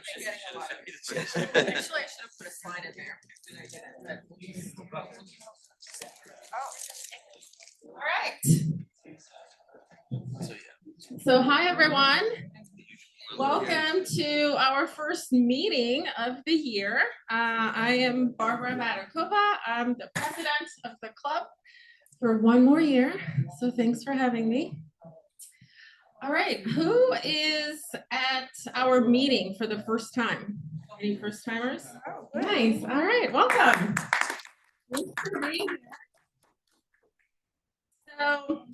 Actually, I should have put a slide in there. All right. So hi, everyone. Welcome to our first meeting of the year. I am Barbora Batokova. I'm the president of the club for one more year. So thanks for having me. All right, who is at our meeting for the first time? Any first timers? Oh, nice. All right, welcome. Thanks for being here. So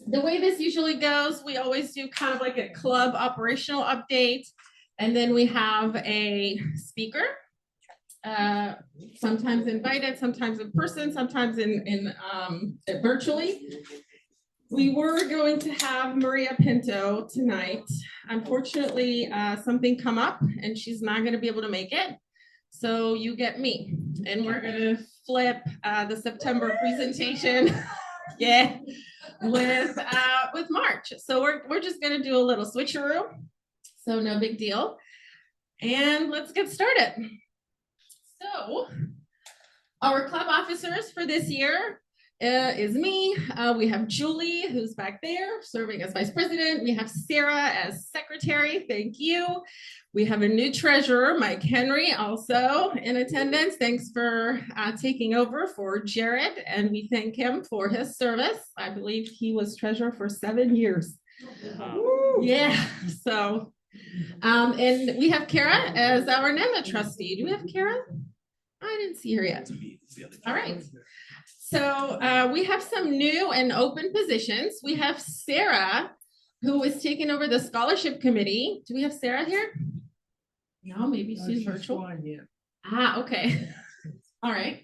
the way this usually goes, we always do kind of like a club operational update, and then we have a speaker, sometimes invited, sometimes in person, sometimes in virtually. We were going to have Maria Pinto tonight. Unfortunately, something come up and she's not going to be able to make it. So you get me, and we're going to flip the September presentation. Yeah, with March. So we're just going to do a little switcheroo. So no big deal. And let's get started. So our club officers for this year is me. We have Julie, who's back there serving as vice president. We have Sarah as secretary. Thank you. We have a new treasurer, Mike Henry, also in attendance. Thanks for taking over for Jared, and we thank him for his service. I believe he was treasurer for 7 years. Yeah, so, and we have Kara as our NEMA trustee. Do we have Kara? I didn't see her yet. All right. So we have some new and open positions. We have Sarah, who is taking over the scholarship committee. Do we have Sarah here? No, maybe she's virtual. Fine, yeah. Ah, okay. All right.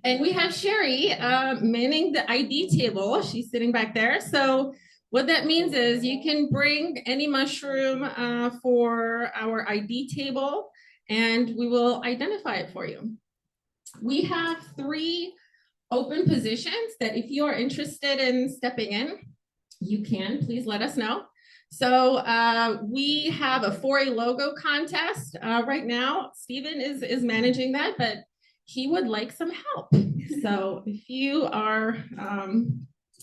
And we have Sherry manning the ID table. She's sitting back there. So what that means is you can bring any mushroom for our ID table, and we will identify it for you. We have 3 open positions that if you are interested in stepping in, you can, please let us know. So we have a 4A logo contest right now. Stephen is managing that, but he would like some help. So if you are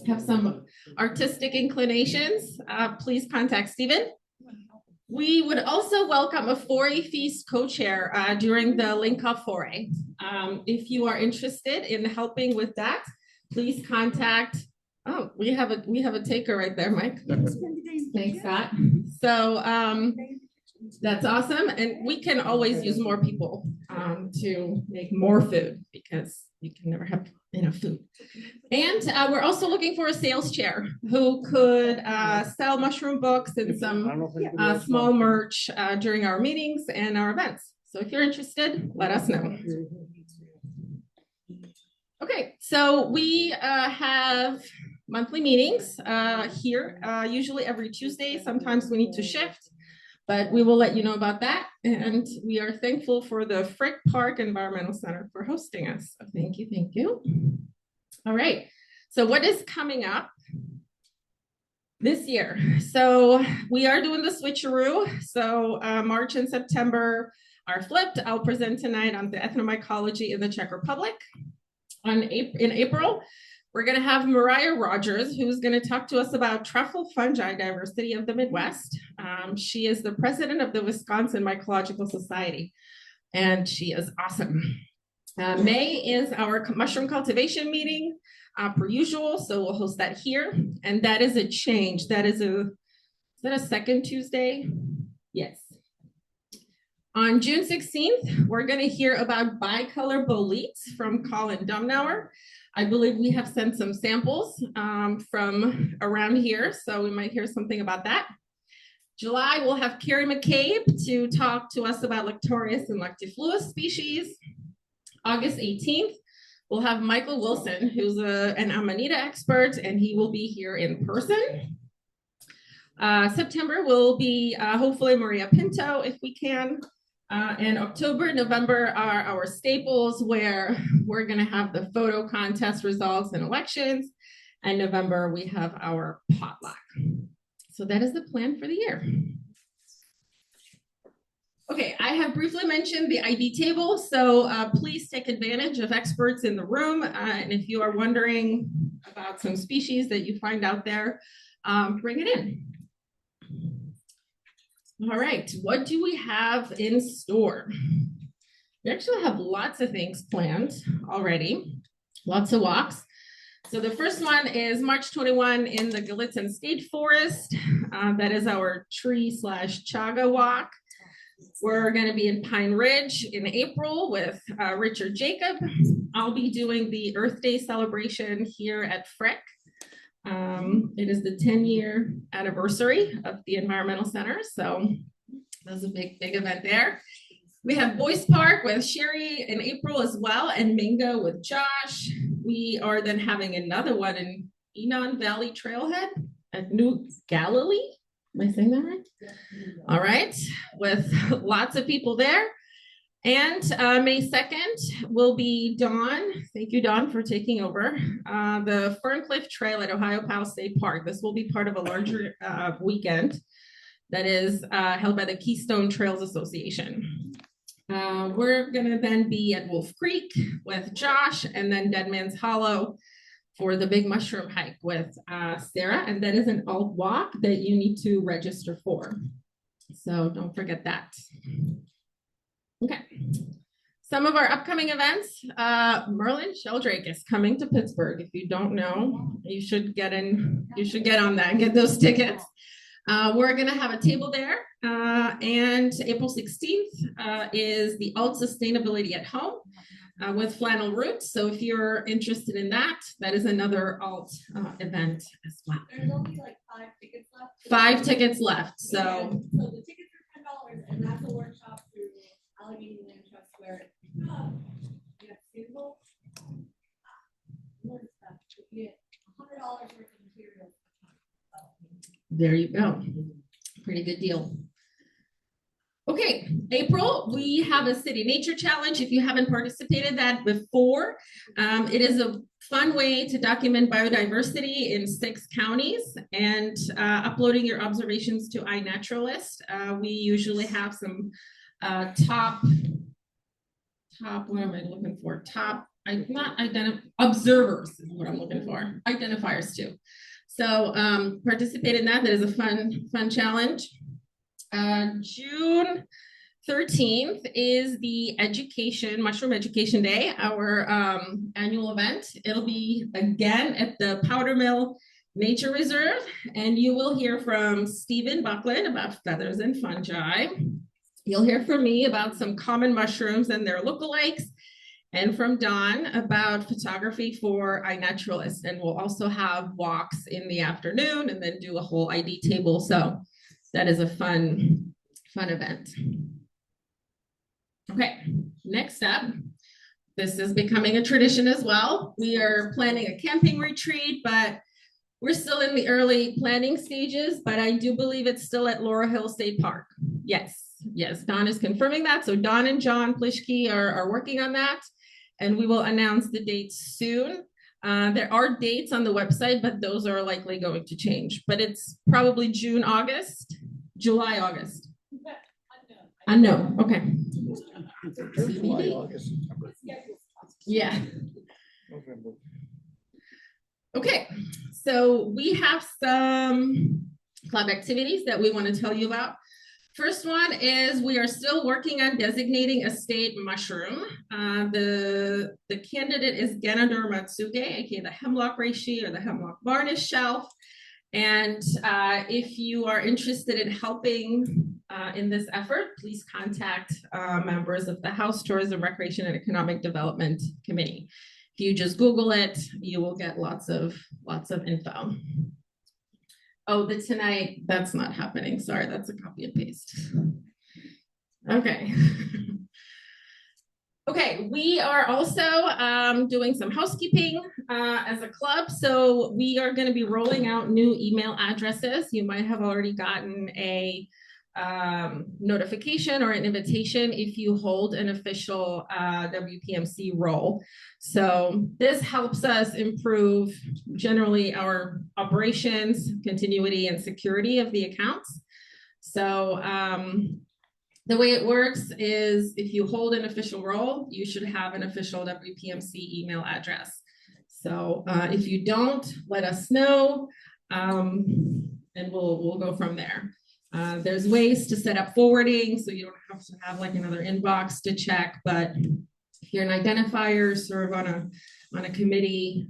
have some artistic inclinations, please contact Stephen. We would also welcome a 4A Feast co-chair during the Link-Up 4A. If you are interested in helping with that, please contact. Oh, we have a taker right there, Mike. Thanks, Scott. So that's awesome, and we can always use more people to make more food because you can never have enough food. And we're also looking for a sales chair who could sell mushroom books and some small merch during our meetings and our events. So if you're interested, let us know. Okay, so we have monthly meetings here, usually every Tuesday. Sometimes we need to shift, but we will let you know about that. And we are thankful for the Frick Park Environmental Center for hosting us. So thank you, thank you. All right, so what is coming up this year? So we are doing the switcheroo. So March and September are flipped. I'll present tonight on the ethnomycology in the Czech Republic. In April, we're going to have Mariah Rogers, who's going to talk to us about truffle fungi diversity of the Midwest. She is the president of the Wisconsin Mycological Society, and she is awesome. May is our mushroom cultivation meeting, per usual, so we'll host that here. And that is a change. Is that a second Tuesday? Yes. On June 16th, we're going to hear about bicolor boletes from Colin Dumnauer. I believe we have sent some samples from around here, so we might hear something about that. July, we'll have Carrie McCabe to talk to us about Lectorius and Lactifluus species. August 18th, we'll have Michael Wilson, who's an Amanita expert, and he will be here in person. September will be hopefully Maria Pinto, if we can. And October, November are our staples, where we're going to have the photo contest results and elections. And November, we have our potluck. So that is the plan for the year. Okay, have briefly mentioned the ID table, so please take advantage of experts in the room. And if you are wondering about some species that you find out there, bring it in. All right, what do we have in store? We actually have lots of things planned already, lots of walks. So the first one is March 21 in the Galitzin State Forest. That is our tree/chaga walk. We're going to be in Pine Ridge in April with Richard Jacob. I'll be doing the Earth Day celebration here at Frick. It is the 10-year anniversary of the Environmental Center, so that's a big event there. We have Boyce Park with Sherry in April as well, and Mingo with Josh. We are then having another one in Enon Valley Trailhead at New Galilee. Am I saying that right? All right, with lots of people there. And May 2nd will be Dawn. Thank you, Dawn, for taking over. The Ferncliff Trail at Ohio Powell State Park. This will be part of a larger weekend that is held by the Keystone Trails Association. We're gonna then be at Wolf Creek with Josh, and then Dead Man's Hollow for the big mushroom hike with Sarah. And that is an alt walk that you need to register for. So don't forget that. Okay, some of our upcoming events. Merlin Sheldrake is coming to Pittsburgh. If you don't know, you should get in. You should get on that and get those tickets. We're gonna have a table there, and April 16th is the Alt Sustainability at Home with Flannel Roots. So if you're interested in that, that is another alt event as well. There's only like 5 tickets left. 5 tickets left. So the tickets are $10, and that's a workshop through Allegheny Land Trust where you have suitable stuff. You get $100 worth of materials. There you go. Pretty good deal. Okay, April, we have a City Nature Challenge. If you haven't participated that before, it is a fun way to document biodiversity in 6 counties and uploading your observations to iNaturalist. We usually have some top, what am I looking for? Observers is what I'm looking for. Identifiers too. So participate in that. That is a fun challenge. June 13th is the Mushroom Education Day, our annual event. It'll be again at the Powder Mill Nature Reserve, and you will hear from Stephen Buckland about feathers and fungi. You'll hear from me about some common mushrooms and their lookalikes, and from Dawn about photography for iNaturalist. And we'll also have walks in the afternoon and then do a whole ID table. So that is a fun event. Okay, next up, this is becoming a tradition as well. We are planning a camping retreat, but we're still in the early planning stages, but I do believe it's still at Laurel Hill State Park. Yes, Dawn is confirming that. So Dawn and John Plischke are working on that, and we will announce the dates soon. There are dates on the website, but those are likely going to change. But it's probably July, August. Unknown. Okay. July, August. Yeah. Okay. So we have some club activities that we want to tell you about. First one is we are still working on designating a state mushroom. The candidate is Ganador matsuge, aka the hemlock reishi or the hemlock varnish shelf. And if you are interested in helping in this effort, please contact members of the House Tourism, Recreation, and Economic Development Committee. If you just Google it, you will get lots of info. Oh, the tonight, that's not happening. Sorry, that's a copy and paste. Okay. Okay, we are also doing some housekeeping as a club. So we are going to be rolling out new email addresses. You might have already gotten a notification or an invitation if you hold an official WPMC role. So this helps us improve generally our operations, continuity, and security of the accounts. So The way it works is if you hold an official role, you should have an official WPMC email address. So if you don't, let us know, and we'll go from there. There's ways to set up forwarding, so you don't have to have like another inbox to check. But if you're an identifier, serve on a committee,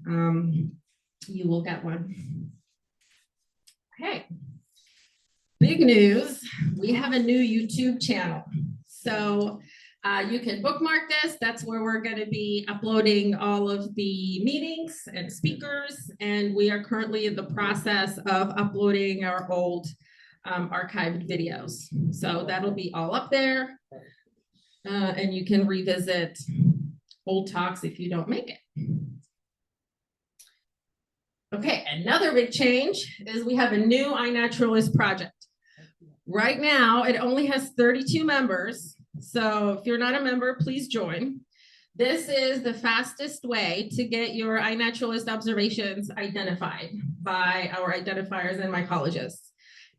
you will get one. Okay. Big news, we have a new YouTube channel. So you can bookmark this. That's where we're going to be uploading all of the meetings and speakers. And we are currently in the process of uploading our old archived videos. So that'll be all up there. And you can revisit old talks if you don't make it. Okay, another big change is we have a new iNaturalist project. Right now, it only has 32 members. So if you're not a member, please join. This is the fastest way to get your iNaturalist observations identified by our identifiers and mycologists.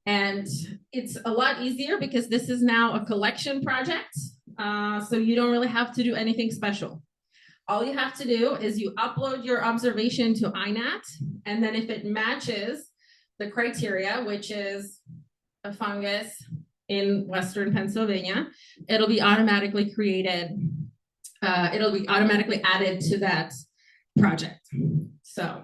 And it's a lot easier because this is now a collection project. So you don't really have to do anything special. All you have to do is you upload your observation to iNat, and then if it matches the criteria, which is a fungus in Western Pennsylvania, it'll be automatically created. It'll be automatically added to that project. So,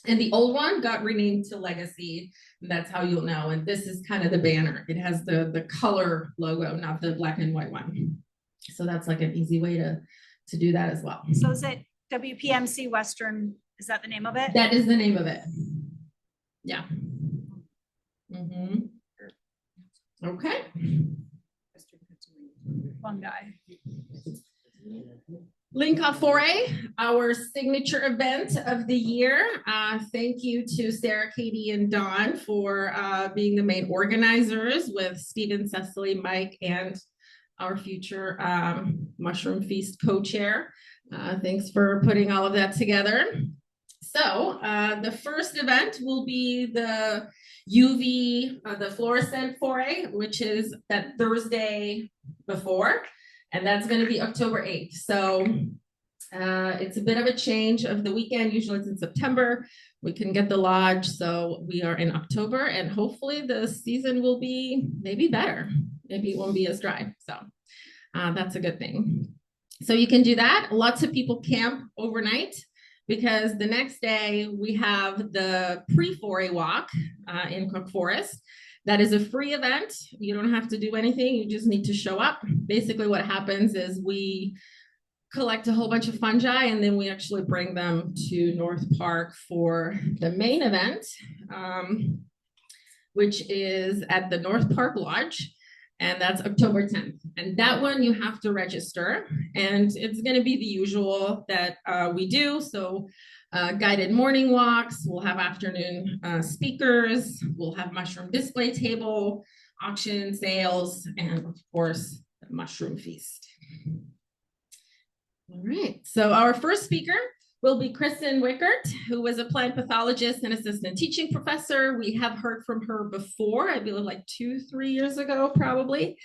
and the old one got renamed to Legacy. And that's how you'll know. And this is kind of the banner. It has the color logo, not the black and white one. So that's like an easy way to do that as well. So is it WPMC Western? Is that the name of it? That is the name of it. Yeah. Mm-hmm. Okay. Fungi. Linkafore, our signature event of the year. Thank you to Sarah, Katie, and Dawn for being the main organizers with Stephen, Cecily, Mike, and our future Mushroom Feast co-chair. Thanks for putting all of that together. So the first event will be the UV, the fluorescent foray, which is that Thursday before, and that's going to be October 8th. So it's a bit of a change of the weekend. Usually it's in September. We can get the lodge, so we are in October, and hopefully the season will be maybe better. Maybe it won't be as dry. So that's a good thing. So you can do that. Lots of people camp overnight, because the next day we have the pre-foray walk in Cook Forest. That is a free event. You don't have to do anything. You just need to show up. Basically what happens is we collect a whole bunch of fungi, and then we actually bring them to North Park for the main event, which is at the North Park Lodge. And that's October 10th. And that one you have to register. And it's going to be the usual that we do. So guided morning walks, we'll have afternoon speakers, we'll have mushroom display table, auction sales, and of course, the mushroom feast. All right, so our first speaker will be Kristen Wickert, who is a plant pathologist and assistant teaching professor. We have heard from her before, I believe like 2-3 years ago, probably.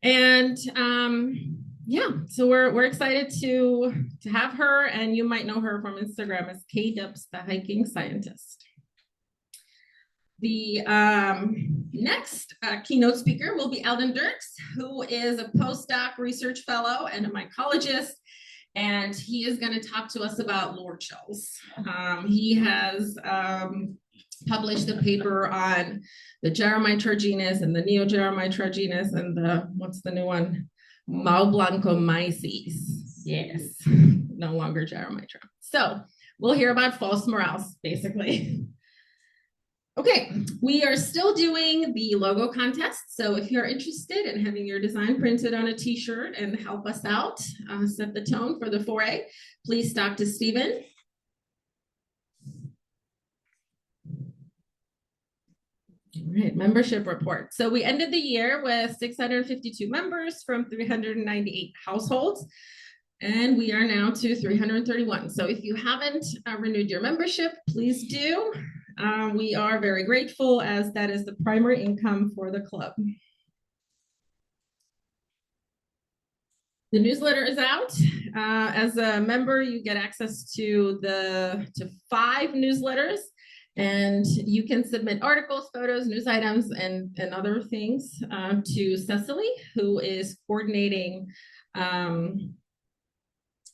And yeah, so we're excited to have her, and you might know her from Instagram as K-Dubs, the hiking scientist. The next keynote speaker will be Alden Dirks, who is a postdoc research fellow and a mycologist. And he is going to talk to us about lord shells. He has published a paper on the Geromitra genus and the Neogeromitra genus and the, what's the new one? Maublancomyces. Yes, no longer Geromitra. So we'll hear about false morels, basically. Okay, we are still doing the logo contest. So if you're interested in having your design printed on a t-shirt and help us out, set the tone for the foray, please talk to Stephen. All right, membership report. So we ended the year with 652 members from 398 households. And we are now to 331. So if you haven't renewed your membership, please do. We are very grateful, as that is the primary income for the club. The newsletter is out. As a member, you get access to 5 newsletters, and you can submit articles, photos, news items, and other things to Cecily, who is coordinating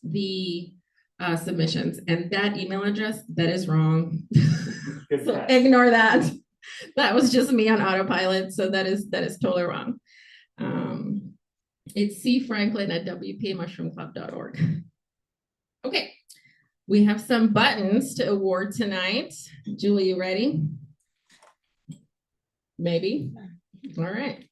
the submissions. And that email address, that is wrong. So ignore that. That was just me on autopilot. So that is totally wrong. It's cfranklin@wpmushroomclub.org. Okay, we have some buttons to award tonight. Julie, you ready? Maybe. All right.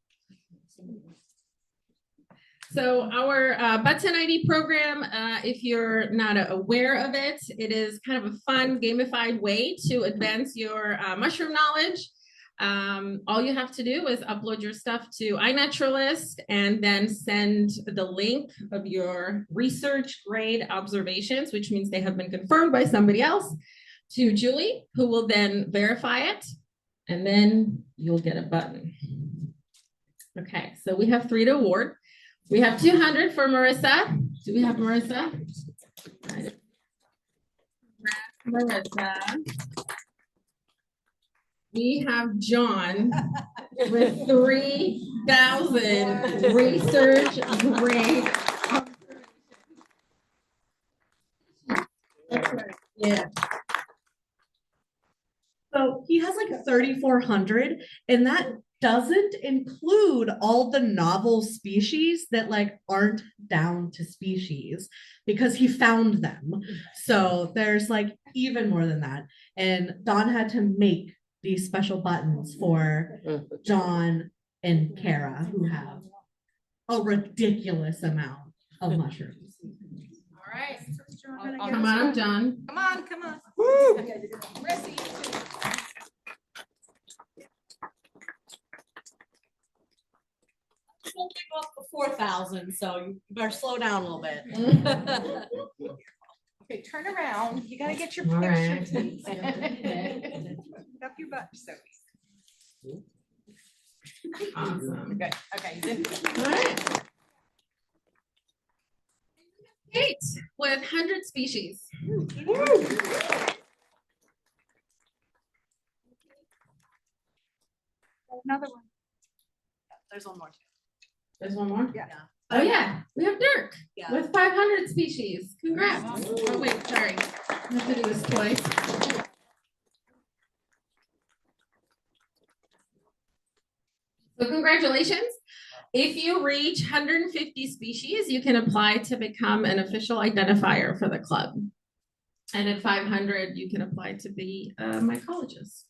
So our Button ID program, if you're not aware of it, it is kind of a fun gamified way to advance your mushroom knowledge. All you have to do is upload your stuff to iNaturalist and then send the link of your research grade observations, which means they have been confirmed by somebody else, to Julie, who will then verify it, and then you'll get a button. Okay, so we have 3 to award. We have 200 for Marissa. Do we have Marissa? Marissa. We have John with 3,000 research grade. That's right. Yeah. So he has like 3,400, and that doesn't include all the novel species that like aren't down to species because he found them. So there's like even more than that. And Don had to make these special buttons for John and Kara, who have a ridiculous amount of mushrooms. All right. Come on, John. Come on, come on. Woo! We'll go up to 4,000, so you better slow down a little bit. Okay, turn around. You gotta get your All picture. right. please. Up your butt, Sophie. Awesome. Good, okay. All right. Kate with 100 species. Another one. There's one more. There's one more? Yeah. Oh yeah, we have Dirk Yeah. with 500 species. Congrats. Oh wait, sorry. I have to do this twice. So congratulations. If you reach 150 species, you can apply to become an official identifier for the club. And at 500, you can apply to be a mycologist.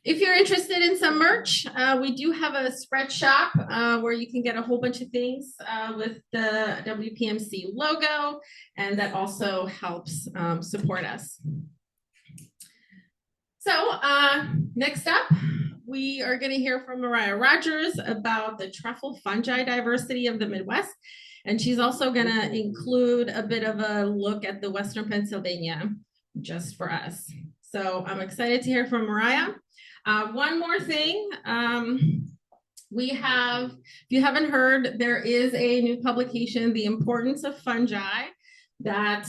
If you're interested in some merch, we do have a spread shop where you can get a whole bunch of things with the WPMC logo, and that also helps support us. So next up, we are going to hear from Mariah Rogers about the truffle fungi diversity of the Midwest. And she's also going to include a bit of a look at the Western Pennsylvania just for us. So I'm excited to hear from Mariah. One more thing, we have, if you haven't heard, there is a new publication, The Importance of Fungi, that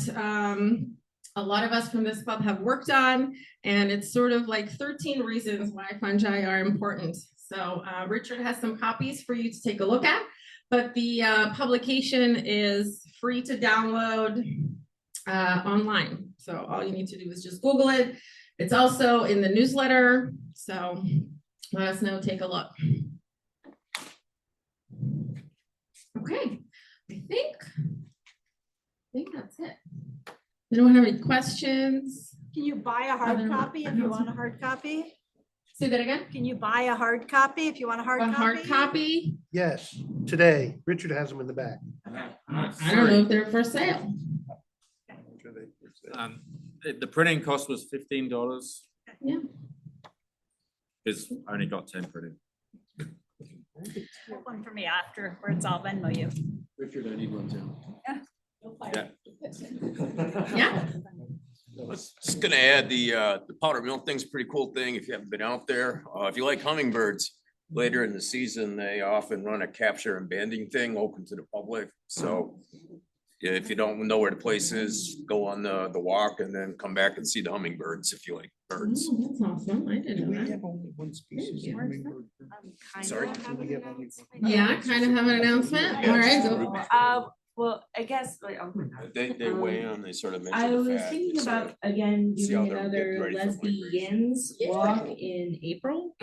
a lot of us from this club have worked on, and it's sort of like 13 reasons why fungi are important. So Richard has some copies for you to take a look at, but the publication is free to download online. So all you need to do is just Google it. It's also in the newsletter, so let us know, take a look. Okay, I think that's it. Anyone have any questions? Can you buy a hard copy if you want a hard copy? Say that again? Can you buy a hard copy if you want a hard copy? A hard copy? Yes, today. Richard has them in the back. I don't know if they're for sale. The printing cost was $15. Yeah. Because I only got 10 printed. One for me after, where it's all Venmo you. Richard, I need one too. Yeah. Yeah. I was just gonna add the powder mill thing's a pretty cool thing if you haven't been out there. If you like hummingbirds, later in the season, they often run a capture and banding thing open to the public. So if you don't know where the place is, go on the walk and then come back and see the hummingbirds if you like birds. Oh, that's awesome. I didn't know that. only one species of hummingbird? Sorry? Yeah, kind of have an announcement. All right, go. Well, I guess like They weigh in, they sort of mention I the was fact, thinking they sort about of again see how doing they're another getting ready for lesbians Yeah. walk in April.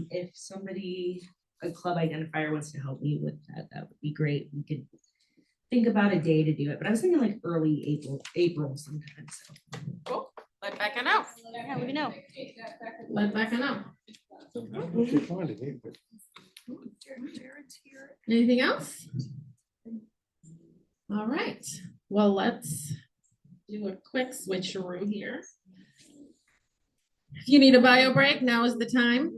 If somebody, a club identifier wants to help me with that, that would be great. We could think about a day to do it, but I was thinking like early April sometime. So Cool. Let Becca know. Yeah, let me know. Let Becca know. Anything else? All right, well, let's do a quick switcheroo here. If you need a bio break, now is the time.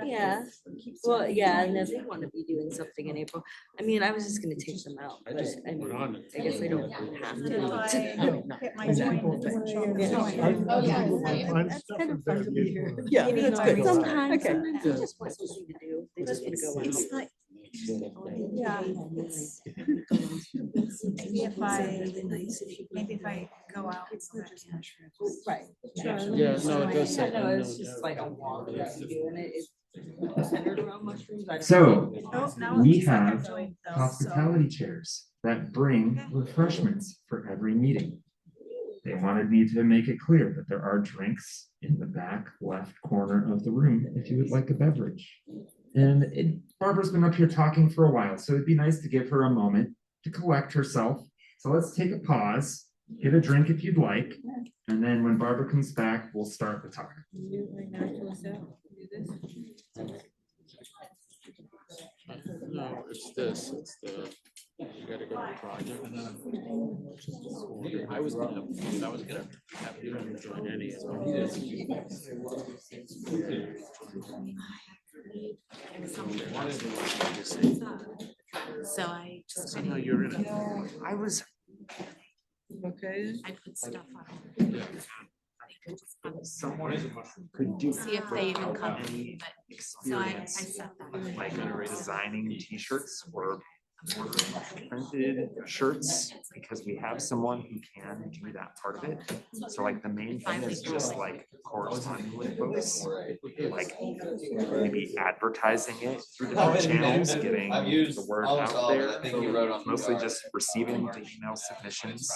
yeah, well, yeah, and if they want to be doing something in April, I mean, I was just gonna take them out. I guess I don't have to. Get my joint. Yeah, Maybe that's it's good. good. Sometimes, Okay. sometimes they just want something to do. They just want to go out. Yeah. Maybe if I go out. Right. Yeah, no, it does say. No, it's just like a walk that you do, and it's centered around mushrooms. I don't So Oh, now it we looks like I'm have doing those, hospitality chairs that bring refreshments for every meeting. They wanted me to make it clear that there are drinks in the back left corner of the room if you would like a beverage. And Barbara's been up here talking for a while, so it'd be nice to give her a moment to collect herself. So let's take a pause, get a drink if you'd like, and then when Barbara comes back, we'll start the talk. No, it's this, it's the, you gotta go to the project. I was gonna have you join any. So I just. Somehow you're in it. I was. Okay. I put stuff on. Someone could do. See if they even come. Any So I experience set that. with like designing t-shirts or printed shirts, because we have someone who can do that part of it. So like the main thing is just like corresponding with folks, like maybe advertising it through different channels, getting the word out there. Mostly just receiving the email submissions,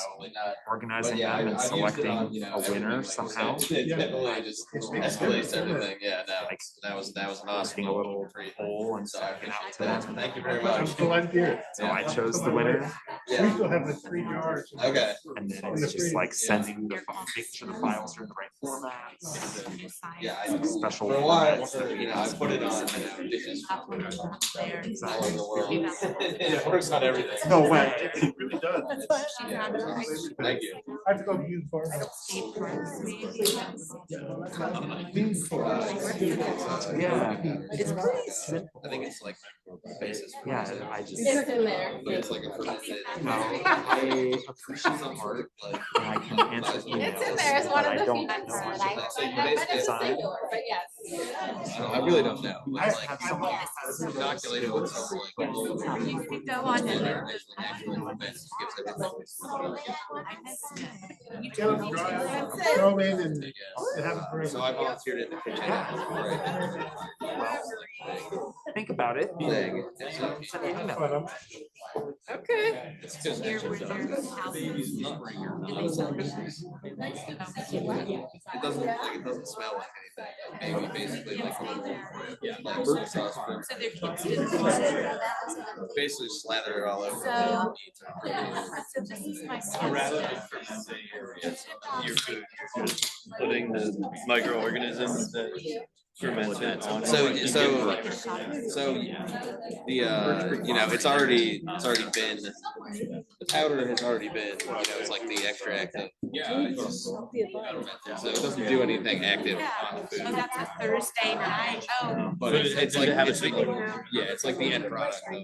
organizing them and selecting a winner somehow. Typically just escalates everything. Yeah, no, Like that was an awesome. a little poll and sending it out to them. Thank you very much. So I chose the winner. We still have like 3 jars. Okay. And then it's just like sending the making sure the files are in the right formats. Yeah, Special for a while, formats that we I put it on dishes all over the world. It works on everything. No way. It really does. Thank you. I have to go use Barbara. Yeah. It's pretty simple. I think it's like basis. Yeah, I just. It's in there. But it's like a fermented. No, I appreciate the art, and I can answer emails. It's in there as one but of I the don't feedback know cards. much about design. But yes. I really don't know. I It's like have someone who has those calculated what's skills. like. You could go on and Throw in and have it forever. So I volunteered in the kitchen. Think about it. Thing. Send an email. Okay. It's just. Here where there's houses. It doesn't smell like anything. Maybe basically like soy sauce. So their kids didn't. Basically slather it all over. So this is my. Your food, putting the microorganisms that fermented. So the it's already been, the powder has already been, it's like the extract of, so it doesn't do anything active on the Oh, food. that's a Thursday night. Oh. But it's like, it's like the end product of,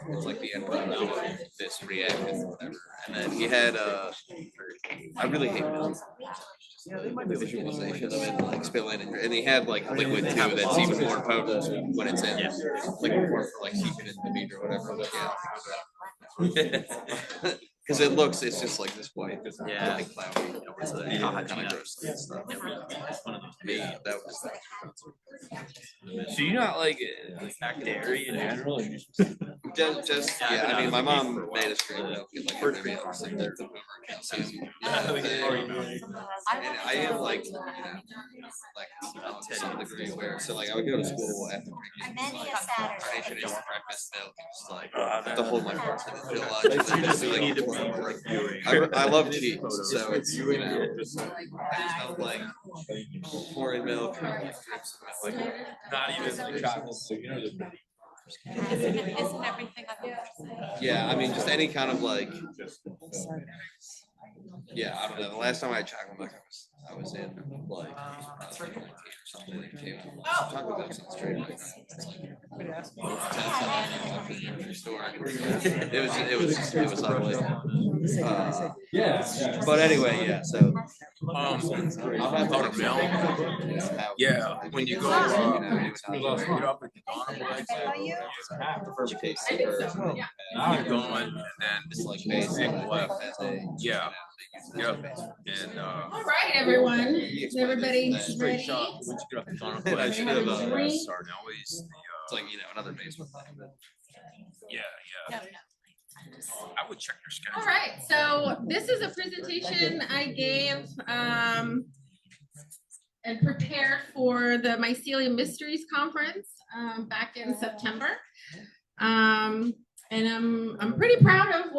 it's like the end product of this reaction or whatever. And then he had, I really hate milk. The visualization of it, like spilling, and he had like liquid too that's even more potent when it's in, like more for like keeping it in the meat or whatever, but yeah. Cause it's just like this white, Yeah. like cloudy, kind of gross stuff. Me, that was. So you not like dairy in general? Just yeah, I mean, my mom made us drink milk at like every meal, so they're and I am like, to some degree where, so like I would go to school after drinking like carnation and breakfast milk, just like to hold my parts in the lodge. I love cheese, so it's, I just don't like pouring milk or like drips of milk, like not even like chocolate. So Isn't everything like yeah, I mean, just any kind of like, yeah, I don't know. The last time I had chocolate milk, I was in like, or something. It came out. Chocolate milk sounds straight. It was ugly. But anyway, yeah. So, I'll have buttermilk. Yeah, when you go, get up at the keep going, and then it's like basic left. Yeah. Yep. And All right, everyone. Is everybody ready? shot. Once you get off the tunnel, but I should have Sardinelli's. It's like another basement thing. But Yeah. I would check your schedule. All right, so this is a presentation I gave and prepared for the Mycelium Mysteries Conference back in September. And I'm pretty proud of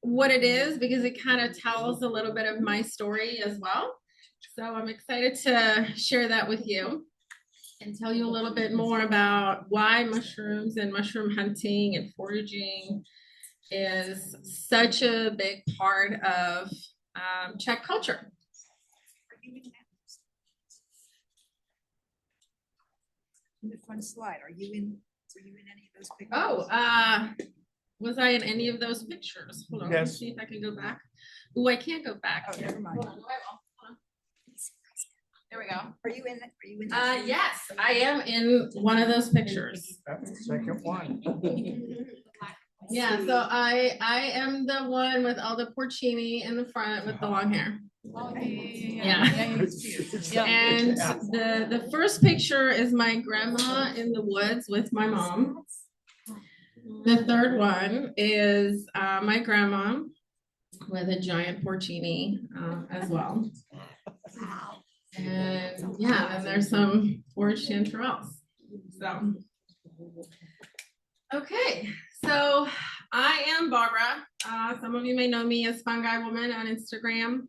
what it is, because it kind of tells a little bit of my story as well. So I'm excited to share that with you and tell you a little bit more about why mushrooms and mushroom hunting and foraging is such a big part of Czech culture. In the front slide, were you in any of those pictures? Oh, was I in any of those pictures? Hold on, let's Yes. see if I can go back. Oh, I can't go back. Oh, never mind. Hold on. There we go. Are you in? Are you in? Yes, I am in one of those pictures. That's the second one. Yeah, so I am the one with all the porcini in the front with the long hair. Yeah. And the first picture is my grandma in the woods with my mom. The third one is my grandma with a giant porcini as well. And yeah, and there's some foraged chanterelles. So, okay, so I am Barbara. Some of you may know me as Fungi Woman on Instagram.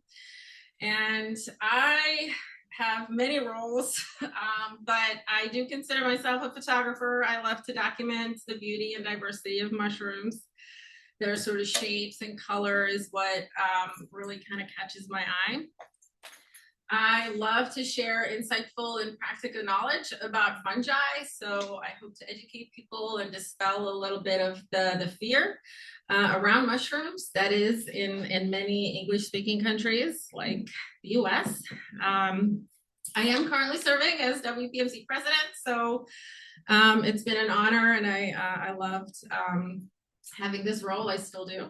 And I have many roles, but I do consider myself a photographer. I love to document the beauty and diversity of mushrooms. Their sort of shapes and color is what really kind of catches my eye. I love to share insightful and practical knowledge about fungi. So I hope to educate people and dispel a little bit of the fear around mushrooms that is in many English-speaking countries like the US. I am currently serving as WPMC president, so it's been an honor, and I loved having this role. I still do.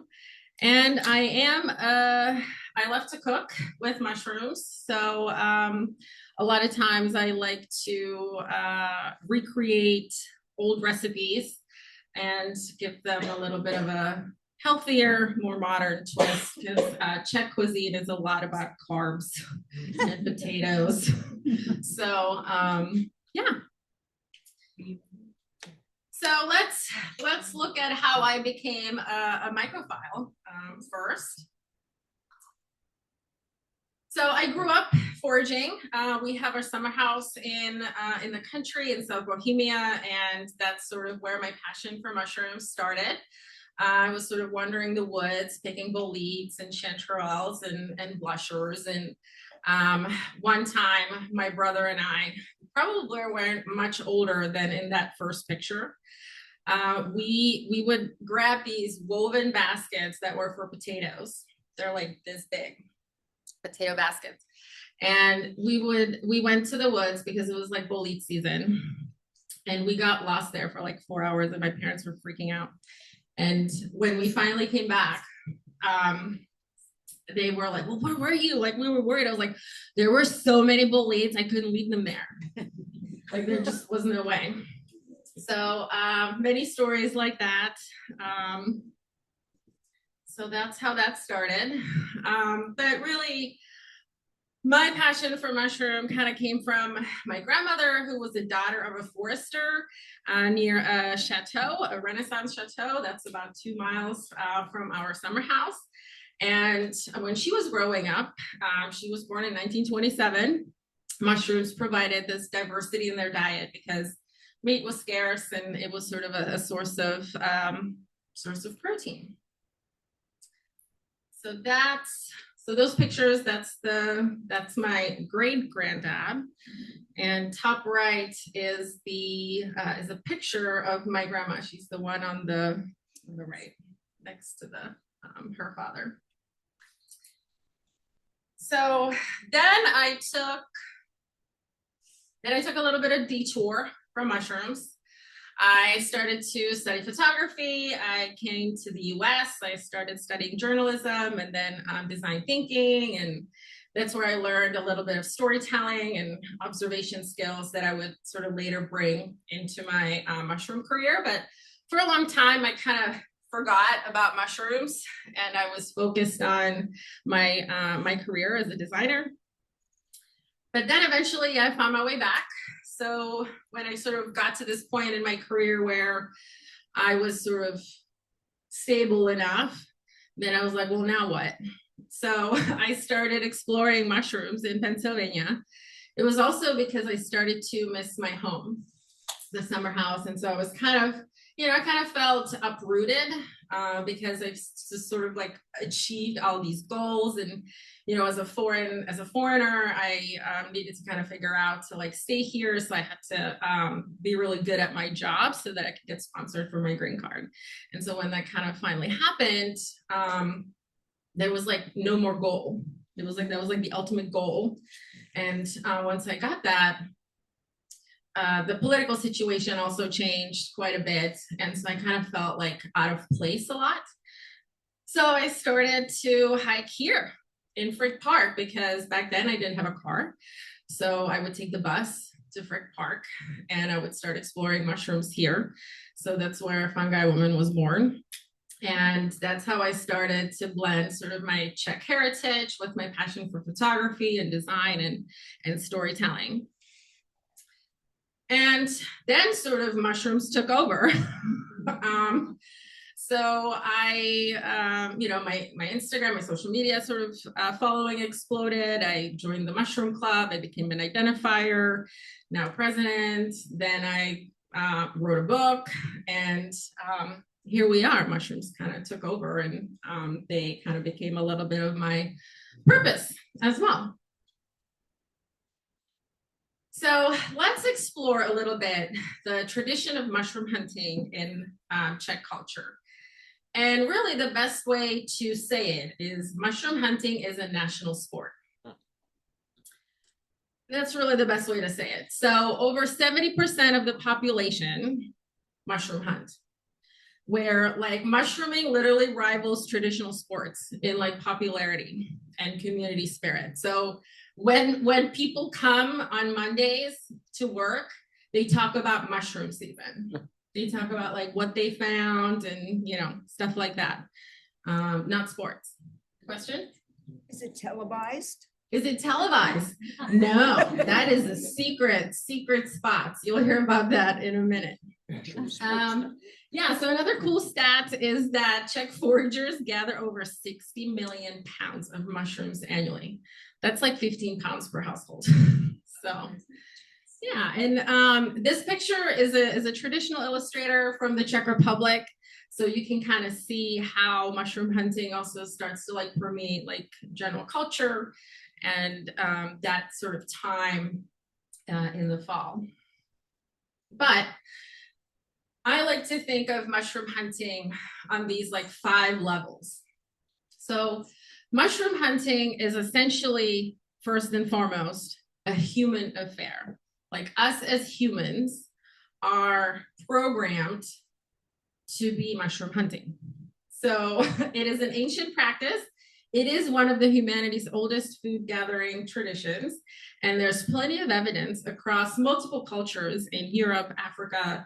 And I love to cook with mushrooms. So a lot of times I like to recreate old recipes and give them a little bit of a healthier, more modern twist, because Czech cuisine is a lot about carbs and potatoes. So yeah. So let's look at how I became a mycophile first. So I grew up foraging. We have our summer house in the country in South Bohemia, and that's sort of where my passion for mushrooms started. I was sort of wandering the woods, picking boletes and chanterelles and blushers. And one time, my brother and I probably weren't much older than in that first picture. We would grab these woven baskets that were for potatoes. They're like this big, potato baskets. And we went to the woods because it was like bolete season. And we got lost there for like 4 hours and my parents were freaking out. And when we finally came back, they were like, well, where were you? Like, we were worried. I was like, there were so many boletes, I couldn't leave them there. Like, there just wasn't a way. So many stories like that. So that's how that started. But really, my passion for mushroom kind of came from my grandmother, who was the daughter of a forester near a chateau, a Renaissance chateau that's about 2 miles from our summer house. And when she was growing up, she was born in 1927. Mushrooms provided this diversity in their diet because meat was scarce and it was sort of a source of protein. So those pictures, that's my great granddad, and top right is a picture of my grandma. She's the one on the right next to her father. So then I took a little bit of detour from mushrooms. I started to study photography. I came to the US. I started studying journalism and then design thinking. And that's where I learned a little bit of storytelling and observation skills that I would sort of later bring into my mushroom career. But for a long time, I kind of forgot about mushrooms and I was focused on my career as a designer. But then eventually I found my way back. So when I sort of got to this point in my career where I was sort of stable enough, then I was like, well, now what? So I started exploring mushrooms in Pennsylvania. It was also because I started to miss my home, the summer house. And so I was I kind of felt uprooted because I've just sort of like achieved all these goals. And, as a foreigner, I needed to kind of figure out to like stay here. So I had to be really good at my job so that I could get sponsored for my green card. And so when that kind of finally happened, there was like no more goal. It was like, that was like the ultimate goal. And once I got that, the political situation also changed quite a bit. And so I kind of felt like out of place a lot. So I started to hike here in Frick Park because back then I didn't have a car. So I would take the bus to Frick Park and I would start exploring mushrooms here. So that's where Fungi Woman was born. And that's how I started to blend sort of my Czech heritage with my passion for photography and design and storytelling. And then sort of mushrooms took over. So I, my Instagram, my social media sort of following exploded. I joined the Mushroom Club. I became an identifier, now president. Then I wrote a book and here we are. Mushrooms kind of took over and they kind of became a little bit of my purpose as well. So let's explore a little bit the tradition of mushroom hunting in Czech culture. And really the best way to say it is mushroom hunting is a national sport. That's really the best way to say it. So over 70% of the population mushroom hunt, where like mushrooming literally rivals traditional sports in like popularity and community spirit. So when people come on Mondays to work, they talk about mushroom season. They talk about like what they found and, stuff like that. Not sports. Question? Is it televised? Is it televised? No, that is a secret spots. You'll hear about that in a minute. Yeah, so another cool stat is that Czech foragers gather over 60 million pounds of mushrooms annually. That's like 15 pounds per household. So yeah, and this picture is a traditional illustrator from the Czech Republic. So you can kind of see how mushroom hunting also starts to like permeate like general culture and that sort of time in the fall. But I like to think of mushroom hunting on these like 5 levels. So mushroom hunting is essentially, first and foremost, a human affair. Like us as humans are programmed to be mushroom hunting. So it is an ancient practice. It is one of the humanity's oldest food gathering traditions. And there's plenty of evidence across multiple cultures in Europe, Africa,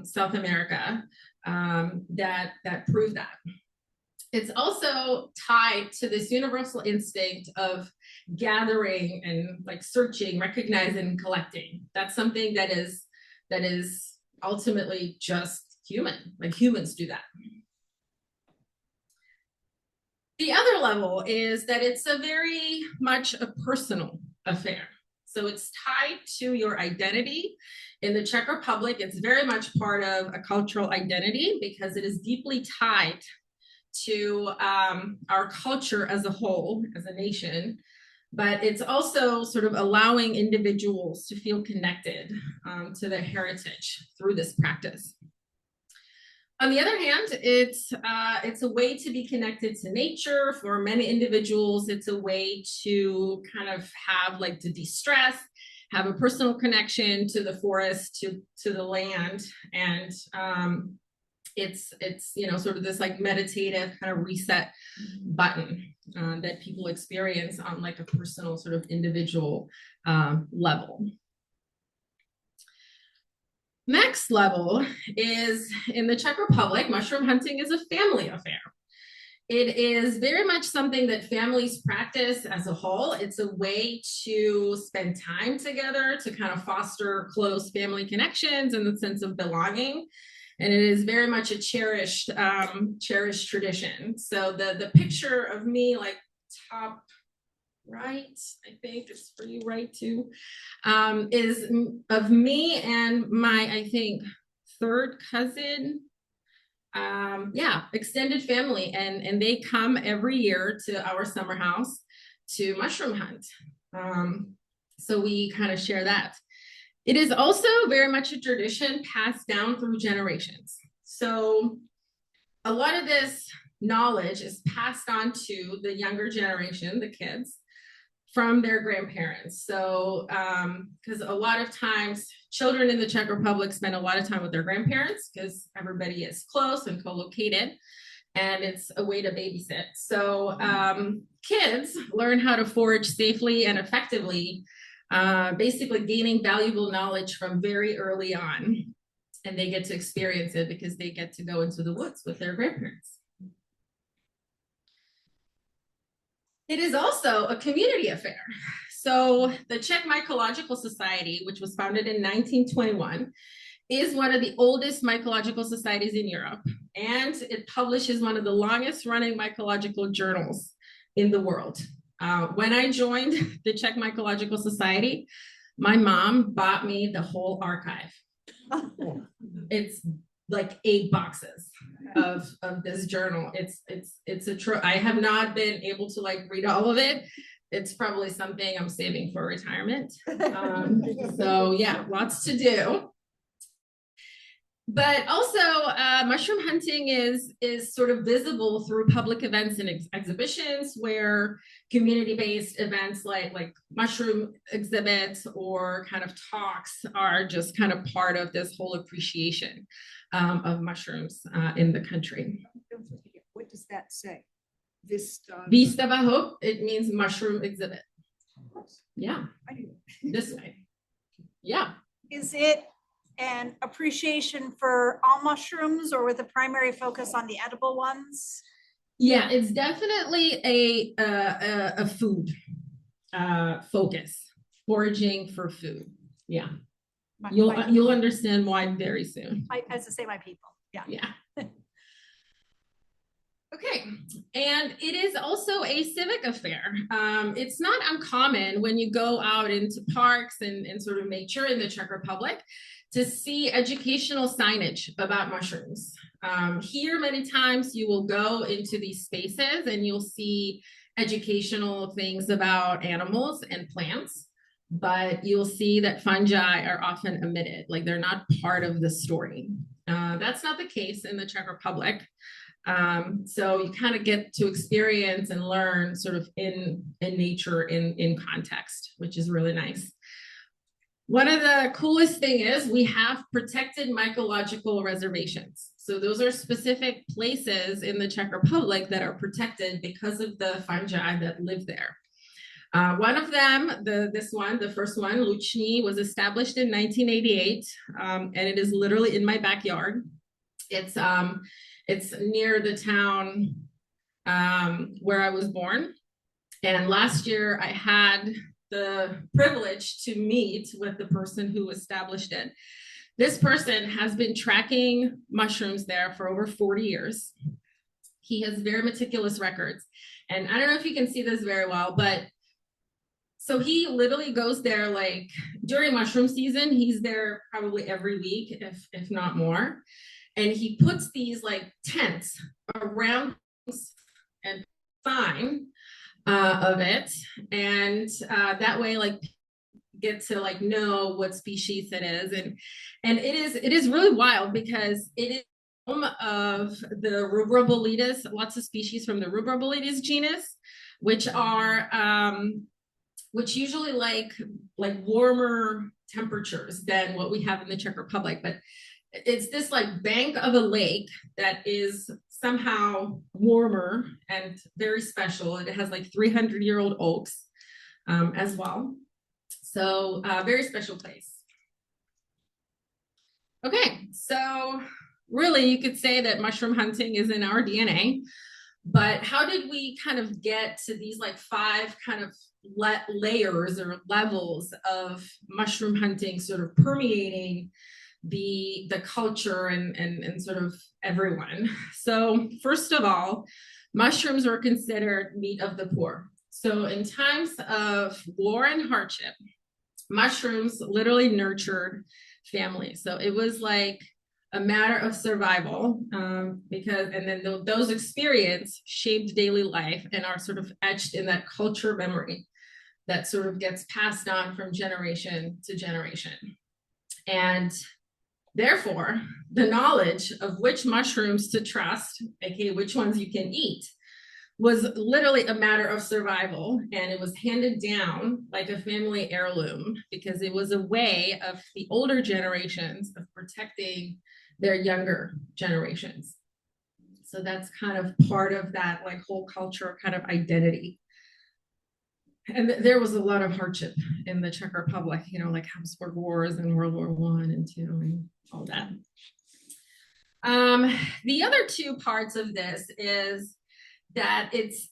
South America, that prove that. It's also tied to this universal instinct of gathering and like searching, recognizing, and collecting. That's something that is ultimately just human, like humans do that. The other level is that it's a very much a personal affair. So it's tied to your identity. In the Czech Republic, it's very much part of a cultural identity because it is deeply tied to our culture as a whole, as a nation, but it's also sort of allowing individuals to feel connected to their heritage through this practice. On the other hand, it's a way to be connected to nature. For many individuals, it's a way to kind of have like to de-stress, have a personal connection to the forest, to the land, and it's you know sort of this like meditative kind of reset button that people experience on like a personal sort of individual level. Next level is in the Czech Republic, mushroom hunting is a family affair. It is very much something that families practice as a whole. It's a way to spend time together, to kind of foster close family connections and the sense of belonging. And it is very much a cherished tradition. So the picture of me, like top right, I think it's for you right too, is of me and my, I think, 3rd cousin, extended family. And they come every year to our summer house to mushroom hunt. So we kind of share that. It is also very much a tradition passed down through generations. So a lot of this knowledge is passed on to the younger generation, the kids, from their grandparents. So, because a lot of times children in the Czech Republic spend a lot of time with their grandparents because everybody is close and co-located, and it's a way to babysit. So kids learn how to forage safely and effectively, basically gaining valuable knowledge from very early on. And they get to experience it because they get to go into the woods with their grandparents. It is also a community affair. So the Czech Mycological Society, which was founded in 1921, is one of the oldest mycological societies in Europe. And it publishes one of the longest running mycological journals in the world. When I joined the Czech Mycological Society, my mom bought me the whole archive. It's like 8 boxes of this journal. I have not been able to like read all of it. It's probably something I'm saving for retirement. So yeah, lots to do. But also mushroom hunting is sort of visible through public events and exhibitions where community-based events like mushroom exhibits or kind of talks are just kind of part of this whole appreciation of mushrooms in the country. What does that say? Vista. Výstava hub, it means mushroom exhibit. Yeah, this way. Yeah. Is it an appreciation for all mushrooms or with a primary focus on the edible ones? Yeah, it's definitely a food focus, foraging for food. Yeah. My You'll people. understand why very soon. As to say, my people, yeah. Yeah. Okay, and it is also a civic affair. It's not uncommon when you go out into parks and sort of nature in the Czech Republic to see educational signage about mushrooms. Here, many times you will go into these spaces and you'll see educational things about animals and plants, but you'll see that fungi are often omitted, like they're not part of the story. That's not the case in the Czech Republic. So you kind of get to experience and learn sort of in nature, in context, which is really nice. One of the coolest thing is we have protected mycological reservations. So those are specific places in the Czech Republic that are protected because of the fungi that live there. One of them, the first one, Luční, was established in 1988, and it is literally in my backyard. It's near the town where I was born. And last year I had the privilege to meet with the person who established it. This person has been tracking mushrooms there for over 40 years. He has very meticulous records. And I don't know if you can see this very well, but so he literally goes there like during mushroom season, he's there probably every week, if not more. And he puts these like tents around and sign of it. And that way, like, get to like know what species it is. And it is really wild because it is home of the Rubrobolidis, lots of species from the Rubrobolidis genus, which are which usually like warmer temperatures than what we have in the Czech Republic. But it's this like bank of a lake that is somehow warmer and very special. It has like 300-year-old oaks as well. So very special place. Okay, so really you could say that mushroom hunting is in our DNA, but how did we kind of get to these like 5 kind of layers or levels of mushroom hunting sort of permeating the culture and sort of everyone? So first of all, mushrooms were considered meat of the poor. So in times of war and hardship, mushrooms literally nurtured families. So it was like a matter of survival because, and then those experiences shaped daily life and are sort of etched in that culture memory that sort of gets passed on from generation to generation. And therefore, the knowledge of which mushrooms to trust, aka which ones you can eat, was literally a matter of survival. And it was handed down like a family heirloom because it was a way of the older generations of protecting their younger generations. So that's kind of part of that like whole culture kind of identity. And there was a lot of hardship in the Czech Republic, you know, like Habsburg Wars and World War I and II and all that. The other 2 parts of this is that it's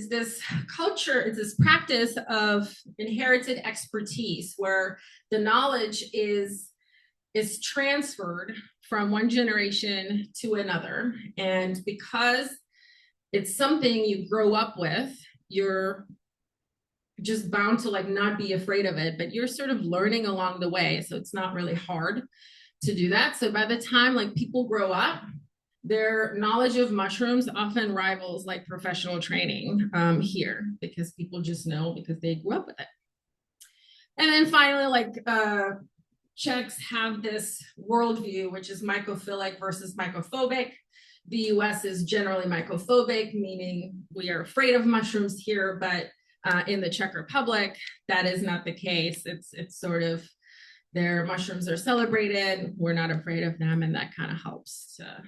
this culture, it's this practice of inherited expertise where the knowledge is transferred from one generation to another. And because it's something you grow up with, you're just bound to like not be afraid of it, but you're sort of learning along the way. So it's not really hard to do that. So by the time like people grow up, their knowledge of mushrooms often rivals like professional training here because people just know because they grew up with it. And then finally, like Czechs have this worldview, which is mycophilic versus mycophobic. The US is generally mycophobic, meaning we are afraid of mushrooms here, but in the Czech Republic, that is not the case. It's sort of their mushrooms are celebrated. We're not afraid of them, and that kind of helps to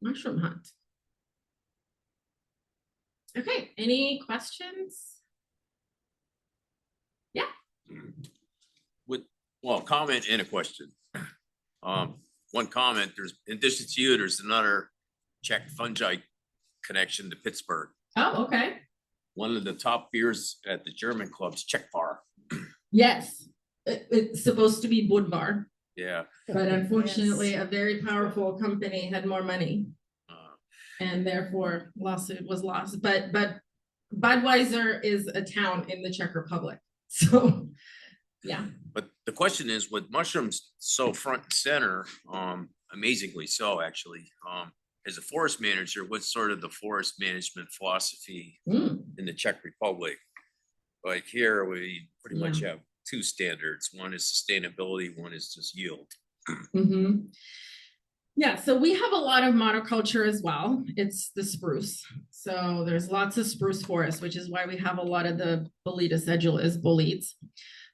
mushroom hunt. Okay, any questions? Yeah. Well, comment and a question. One comment, there's, in addition to you, there's another Czech fungi connection to Pittsburgh. Oh, okay. One of the top beers at the German club's Czech Bar. Yes. it's supposed to be Budvar, Yeah. but unfortunately, a very powerful company had more money. And therefore lawsuit was lost, but Budweiser is a town in the Czech Republic, so, yeah. But the question is, with mushrooms so front and center, amazingly so, actually, as a forest manager, what's sort of the forest management philosophy in the Czech Republic? Like here, we pretty much have two standards. One is sustainability, one is just yield. Yeah, so we have a lot of monoculture as well. It's the spruce. So there's lots of spruce forest, which is why we have a lot of the Boletus edulis, boletes.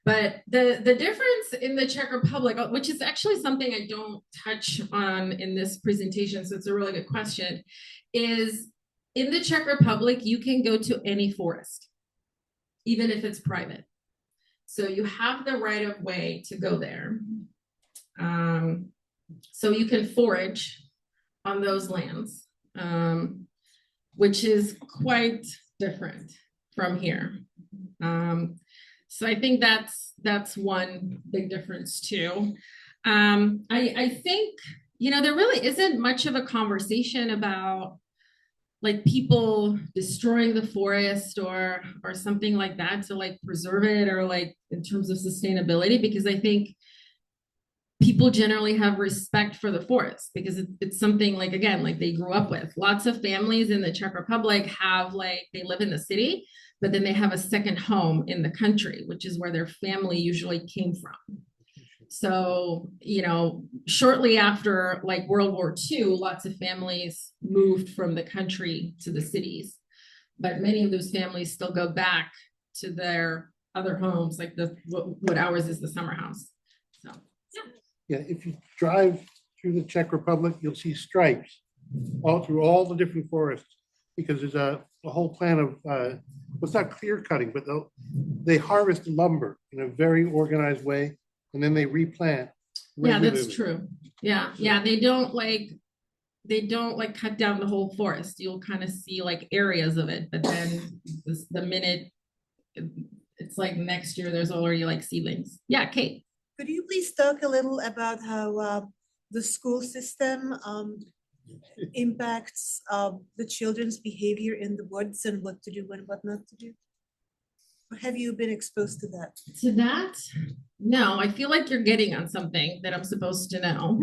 But the difference in the Czech Republic, which is actually something I don't touch on in this presentation, so it's a really good question, is in the Czech Republic, you can go to any forest, even if it's private. So you have the right of way to go there. So you can forage on those lands, which is quite different from here. So I think that's one big difference too. I think, you know, there really isn't much of a conversation about like people destroying the forest or something like that to like preserve it, or like in terms of sustainability, because I think people generally have respect for the forest because it's something like, again, like they grew up with. Lots of families in the Czech Republic have like, they live in the city, but then they have a second home in the country, which is where their family usually came from. So, you know, shortly after like World War II, lots of families moved from the country to the cities, but many of those families still go back to their other homes, like what ours is the summer house. So, Yeah, if you drive through the Czech Republic, you'll see stripes all through all the different forests, because there's a whole plan of, well, it's not clear cutting, but they harvest lumber in a very organized way, and then they replant. Yeah, that's regularly. true. Yeah, yeah, they don't like cut down the whole forest. You'll kind of see like areas of it, but then the minute it's like next year, there's already like seedlings. Yeah, Kate. Could you please talk a little about how the school system impacts the children's behavior in the woods and what to do and what not to do? Or have you been exposed to that? To that? No, I feel like you're getting on something that I'm supposed to know.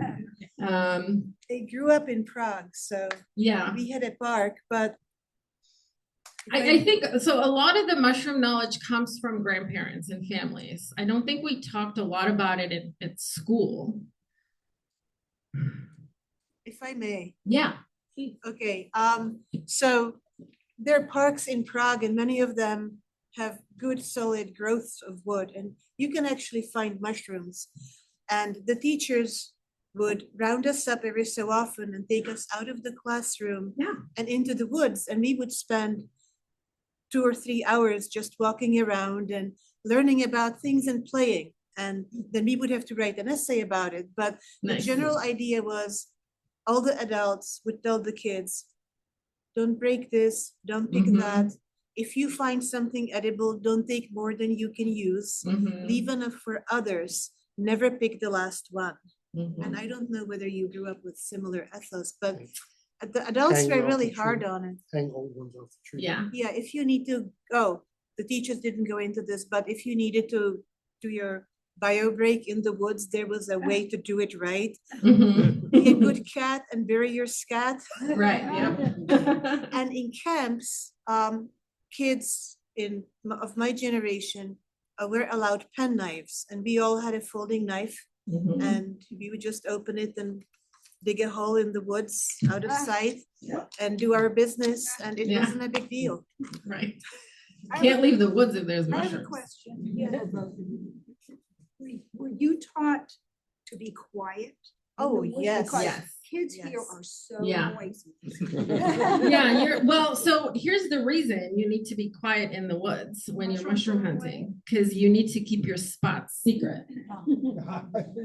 I grew up in Prague, so yeah, we had a park, but I think so. A lot of the mushroom knowledge comes from grandparents and families. I don't think we talked a lot about it at school. if I may. Yeah. Okay, so there are parks in Prague and many of them have good solid growths of wood, and you can actually find mushrooms. And the teachers would round us up every so often and take us out of the classroom and into the woods, and we would spend 2 or 3 hours just walking around and learning about things and playing. And then we would have to write an essay about it. But the general idea was all the adults would tell the kids, don't break this, don't pick that. If you find something edible, don't take more than you can use. Leave enough for others. Never pick the last one. And I don't know whether you grew up with similar ethos, but the adults were really hard on it. Hang old ones off the tree. Yeah. Yeah, if you need to go, the teachers didn't go into this, but if you needed to do your bio break in the woods, there was a way to do it right. Be a good cat and bury your scat. Right, yeah. And in camps, kids of my generation were allowed pen knives, and we all had a folding knife, and we would just open it and dig a hole in the woods out of sight and do our business, and it wasn't a big deal. Right. Can't leave the woods if there's I have a mushrooms. question. Were you taught to be quiet? Oh, in the woods? yes. Because Yes. Kids here Yes. are so Yeah. noisy. Yeah, well, so here's the reason you need to be quiet in the woods when you're mushroom hunting, because you need to keep your spots secret.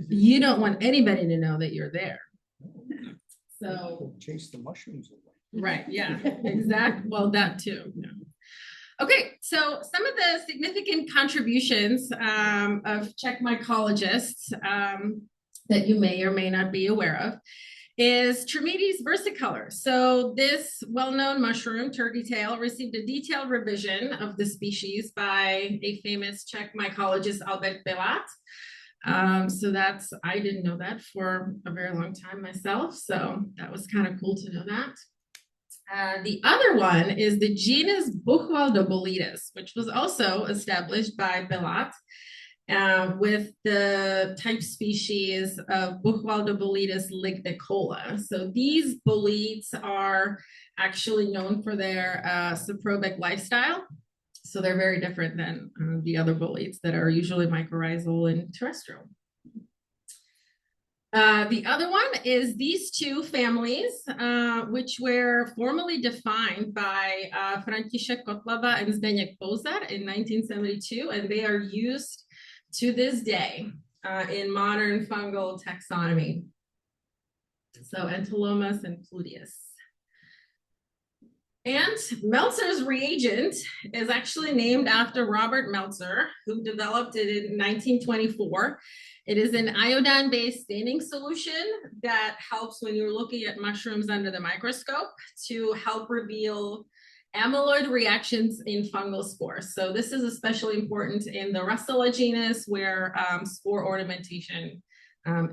You don't want anybody to know that you're there. So, Chase the mushrooms away. right, yeah, exact, well, that too. Yeah. Okay, so some of the significant contributions of Czech mycologists that you may or may not be aware of is Trametes versicolor. So this well-known mushroom, turkey tail, received a detailed revision of the species by a famous Czech mycologist, Albert Belat. So that's, I didn't know that for a very long time myself. So that was kind of cool to know that. The other one is the genus Buchwaldobolides, which was also established by Belat with the type species of Buchwaldobolides lignicola. So these bolides are actually known for their saprobic lifestyle. So they're very different than the other bolides that are usually mycorrhizal and terrestrial. The other one is these two families, which were formally defined by František Kotleba and Zdeněk Pozar in 1972, and they are used to this day in modern fungal taxonomy. So Entelomas and Pluteus. And Meltzer's reagent is actually named after Robert Meltzer, who developed it in 1924. It is an iodine-based staining solution that helps when you're looking at mushrooms under the microscope to help reveal amyloid reactions in fungal spores. So this is especially important in the Russella genus, where spore ornamentation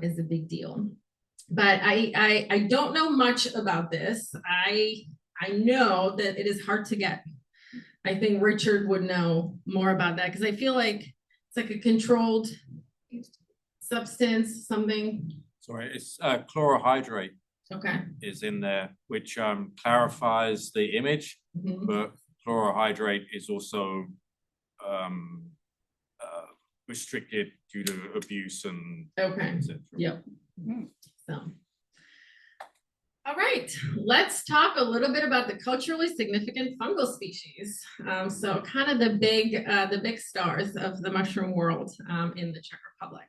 is a big deal. But I don't know much about this. I know that it is hard to get. I think Richard would know more about that because I feel like it's like a controlled substance, something. Sorry, it's chlorohydrate. Okay. Is in there, which clarifies the image, but chlorohydrate is also restricted due to abuse and okay. Yep. So. All right, let's talk a little bit about the culturally significant fungal species. So kind of the big stars of the mushroom world in the Czech Republic.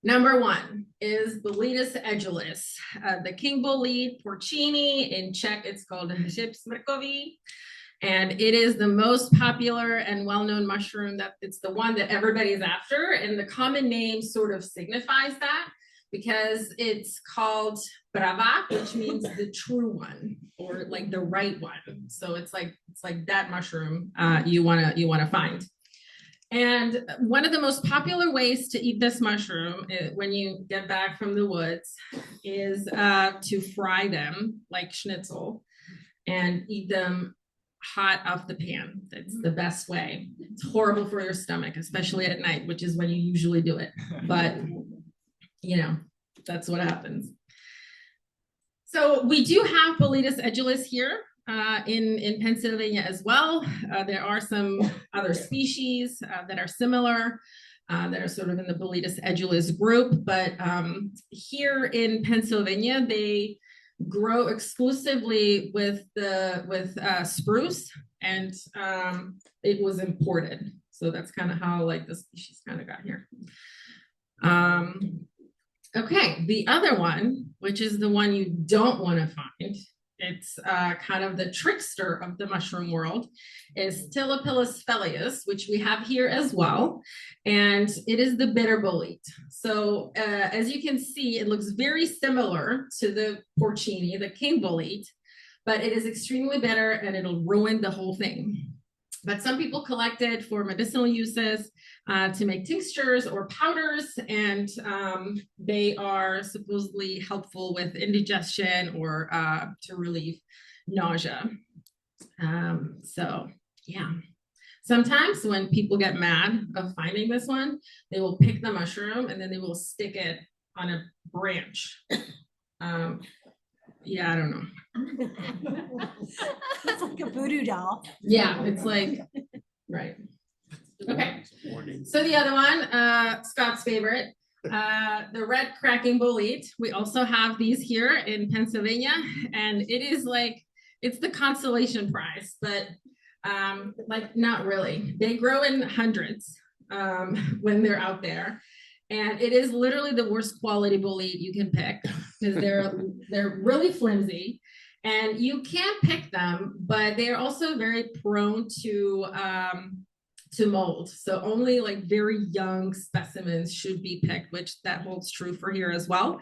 Number one is Boletus edulis, the king bolete porcini. In Czech, it's called hřib smrkový. And it is the most popular and well-known mushroom. That it's the one that everybody's after. And the common name sort of signifies that because it's called pravák, which means the true one or like the right one. So it's like that mushroom you wanna find. And one of the most popular ways to eat this mushroom when you get back from the woods is to fry them like schnitzel and eat them hot off the pan. That's the best way. It's horrible for your stomach, especially at night, which is when you usually do it. But, you know, that's what happens. So we do have Boletus edulis here. In Pennsylvania as well. There are some other species that are similar, that are sort of in the Boletus edulis group, but here in Pennsylvania, they grow exclusively with spruce, and it was imported. So that's kind of how like the species kind of got here. Okay, the other one, which is the one you don't want to find, it's kind of the trickster of the mushroom world, is Tilapillus phelleus, which we have here as well. And it is the bitter bolete. So as you can see, it looks very similar to the porcini, the king bolete, but it is extremely bitter and it'll ruin the whole thing. But some people collect it for medicinal uses, to make tinctures or powders, and they are supposedly helpful with indigestion or to relieve nausea. So yeah, sometimes when people get mad of finding this one, they will pick the mushroom and then they will stick it on a branch. Yeah, I don't know. It's like a voodoo doll. Yeah, it's like, right. Okay, so the other one, Scott's favorite, the red cracking bolete. We also have these here in Pennsylvania, and it is like, it's the consolation prize, but like not really. They grow in hundreds when they're out there. And it is literally the worst quality bolete you can pick because they're really flimsy And you can pick them, but they're also very prone to mold. So only like very young specimens should be picked, which that holds true for here as well.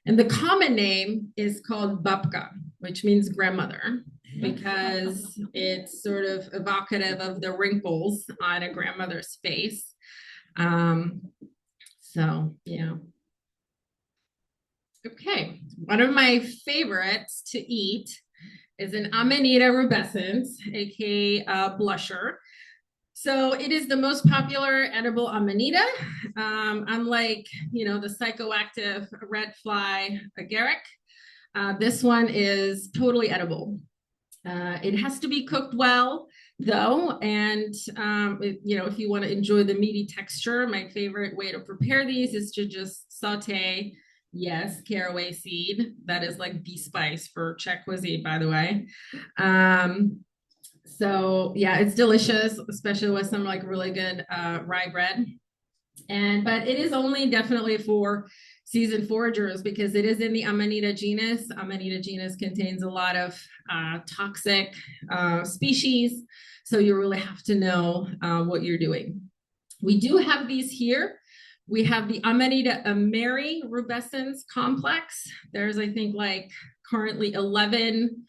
And the common name is called babka, which means grandmother, because it's sort of evocative of the wrinkles on a grandmother's face. So yeah. Okay, one of my favorites to eat is an Amanita rubescens, aka blusher. So it is the most popular edible Amanita. Unlike, the psychoactive red fly agaric, this one is totally edible. It has to be cooked well, though, and if you want to enjoy the meaty texture, my favorite way to prepare these is to just saute. Yes, caraway seed. That is like the spice for Czech cuisine, by the way. So yeah, it's delicious, especially with some like really good rye bread. But it is only definitely for seasoned foragers because it is in the Amanita genus. Amanita genus contains a lot of toxic species, so you really have to know what you're doing. We do have these here. We have the Amanita ameri rubescens complex. There's, I think, like currently 11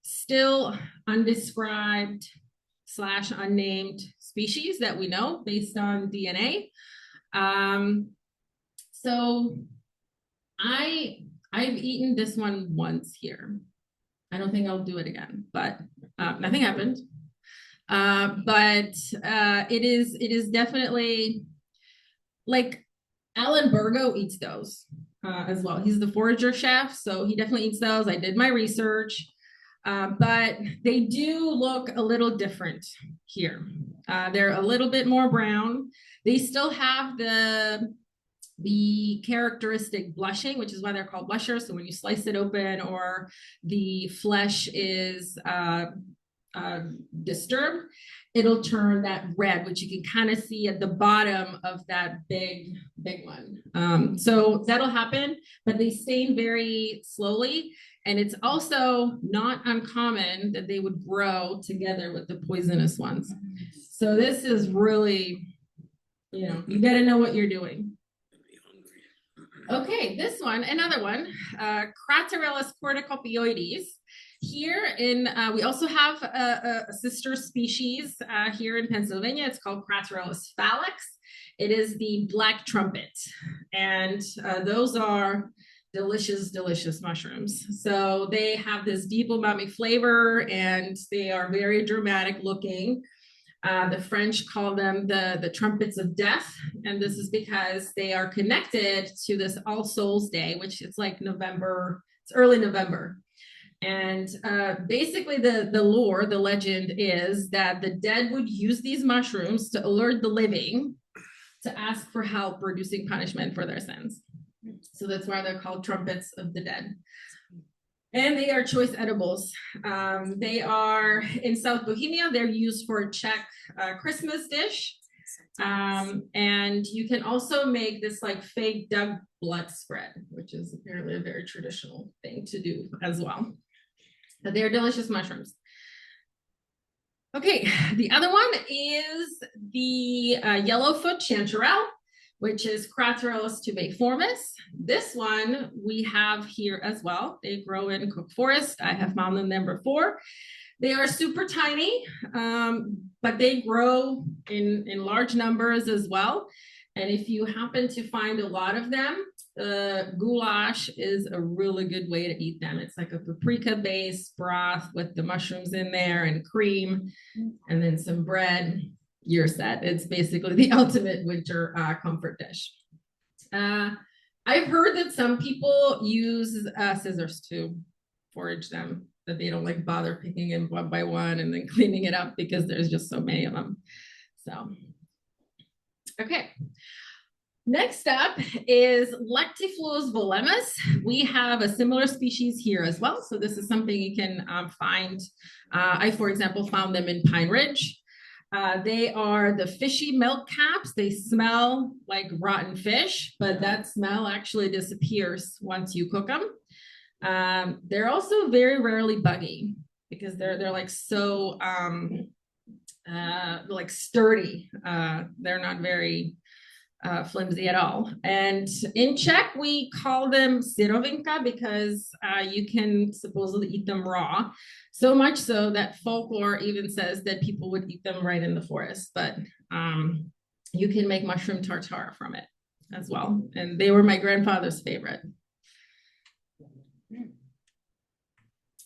still undescribed / unnamed species that we know based on DNA. So I've eaten this one once here. I don't think I'll do it again, but nothing happened. But it is definitely like Alan Burgo eats those as well. He's the forager chef, so he definitely eats those. I did my research, but they do look a little different here. They're a little bit more brown. They still have the characteristic blushing, which is why they're called blushers. So when you slice it open or the flesh is disturbed, it'll turn that red, which you can kind of see at the bottom of that big one. So that'll happen, but they stain very slowly. And it's also not uncommon that they would grow together with the poisonous ones. So this is really, you got to know what you're doing. Okay, this one, another one, Craterellus corticopioides. Here we also have a sister species here in Pennsylvania. It's called Craterellus phallax. It is the black trumpet. And those are delicious, delicious mushrooms. So they have this deep umami flavor and they are very dramatic looking. The French call them the trumpets of death. And this is because they are connected to this All Souls Day, which it's like November, it's early November. And basically the lore, the legend is that the dead would use these mushrooms to alert the living to ask for help reducing punishment for their sins. So that's why they're called trumpets of the dead. And they are choice edibles. They are in South Bohemia. They're used for a Czech Christmas dish. And you can also make this like fake duck blood spread, which is apparently a very traditional thing to do as well. But they're delicious mushrooms. Okay, the other one is the yellowfoot chanterelle, which is Craterellus tubiformis. This one we have here as well. They grow in Cook Forest. I have found them before. They are super tiny, but they grow in large numbers as well. And if you happen to find a lot of them, goulash is a really good way to eat them. It's like a paprika-based broth with the mushrooms in there and cream, and then some bread. You're set. It's basically the ultimate winter comfort dish. I've heard that some people use scissors to forage them, that they don't like bother picking in one by one and then cleaning it up because there's just so many of them. So, okay. Next up is Lectifluus volemus. We have a similar species here as well. So this is something you can find. I, for example, found them in Pine Ridge. They are the fishy milk caps. They smell like rotten fish, but that smell actually disappears once you cook them. They're also very rarely buggy because they're like so like sturdy. They're not very flimsy at all. And in Czech, we call them syrovinka because you can supposedly eat them raw. So much so that folklore even says that people would eat them right in the forest. But you can make mushroom tartare from it as well. And they were my grandfather's favorite.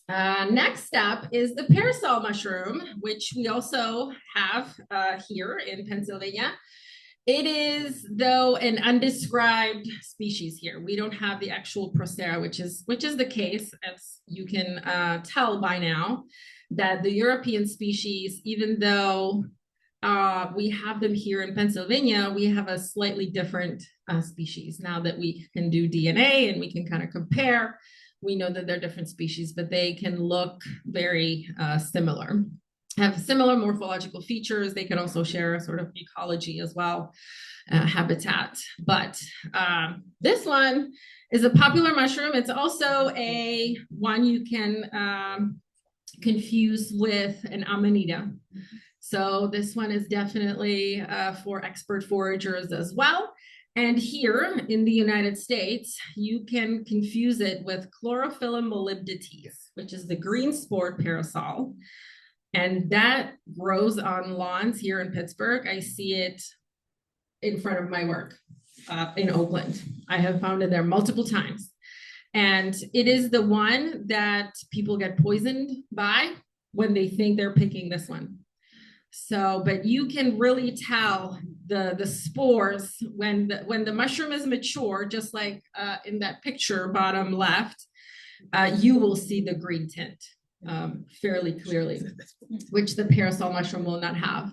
Next up is the parasol mushroom, which we also have here in Pennsylvania. It is, though, an undescribed species here. We don't have the actual Procera, which is the case, as you can tell by now, that the European species, even though we have them here in Pennsylvania, we have a slightly different species. Now that we can do DNA and we can kind of compare, we know that they're different species, but they can look very similar. Have similar morphological features. They can also share a sort of ecology as well, habitat. But this one is a popular mushroom. It's also a one you can confuse with an amanita. So this one is definitely for expert foragers as well. And here in the United States, you can confuse it with Chlorophyllum molybdentis, which is the green sport parasol. And that grows on lawns here in Pittsburgh. I see it in front of my work in Oakland. I have found it there multiple times. And it is the one that people get poisoned by when they think they're picking this one. So, but you can really tell the spores when the mushroom is mature, just like in that picture, bottom left, you will see the green tint fairly clearly, which the parasol mushroom will not have.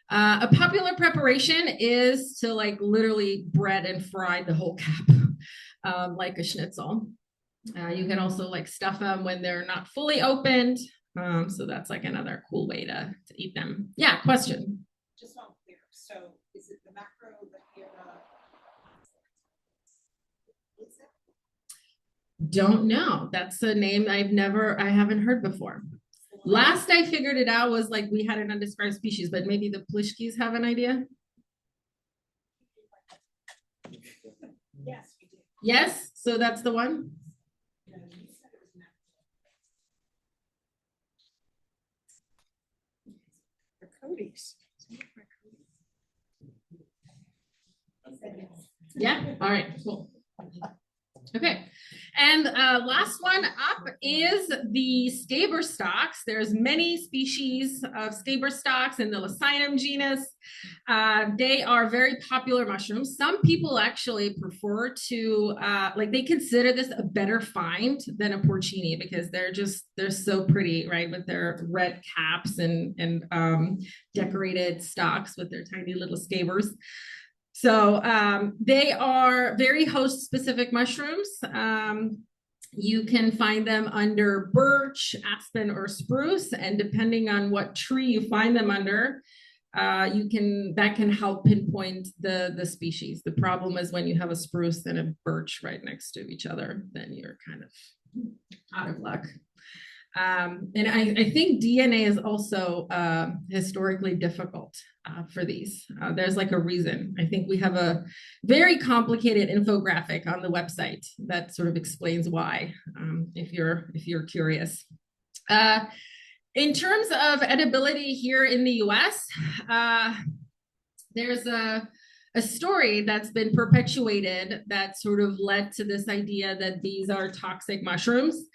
A popular preparation is to like literally bread and fry the whole cap like a schnitzel. You can also like stuff them when they're not fully opened. So that's like another cool way to eat them. Yeah, question. Just so I'm clear, so is it the macro, the Don't know. That's a name I haven't heard before. Last I figured it out was like we had an undescribed species, but maybe the Plishkis have an idea. Yes, we do. Yes, so that's the one. Cody's. Yeah, all right, cool. Okay, and last one up is the Stabur stalks. There's many species of Stabur stalks in the Lycinum genus. They are very popular mushrooms. Some people actually prefer to, like they consider this a better find than a porcini because they're so pretty, right? With their red caps and decorated stalks with their tiny little scabers. So they are very host-specific mushrooms. You can find them under birch, aspen, or spruce, and depending on what tree you find them under, that can help pinpoint the species. The problem is when you have a spruce and a birch right next to each other, then you're kind of out of luck. And I think DNA is also historically difficult for these. There's like a reason. I think we have a very complicated infographic on the website that sort of explains why, if you're curious. In terms of edibility here in the US, there's a story that's been perpetuated that sort of led to this idea that these are toxic mushrooms.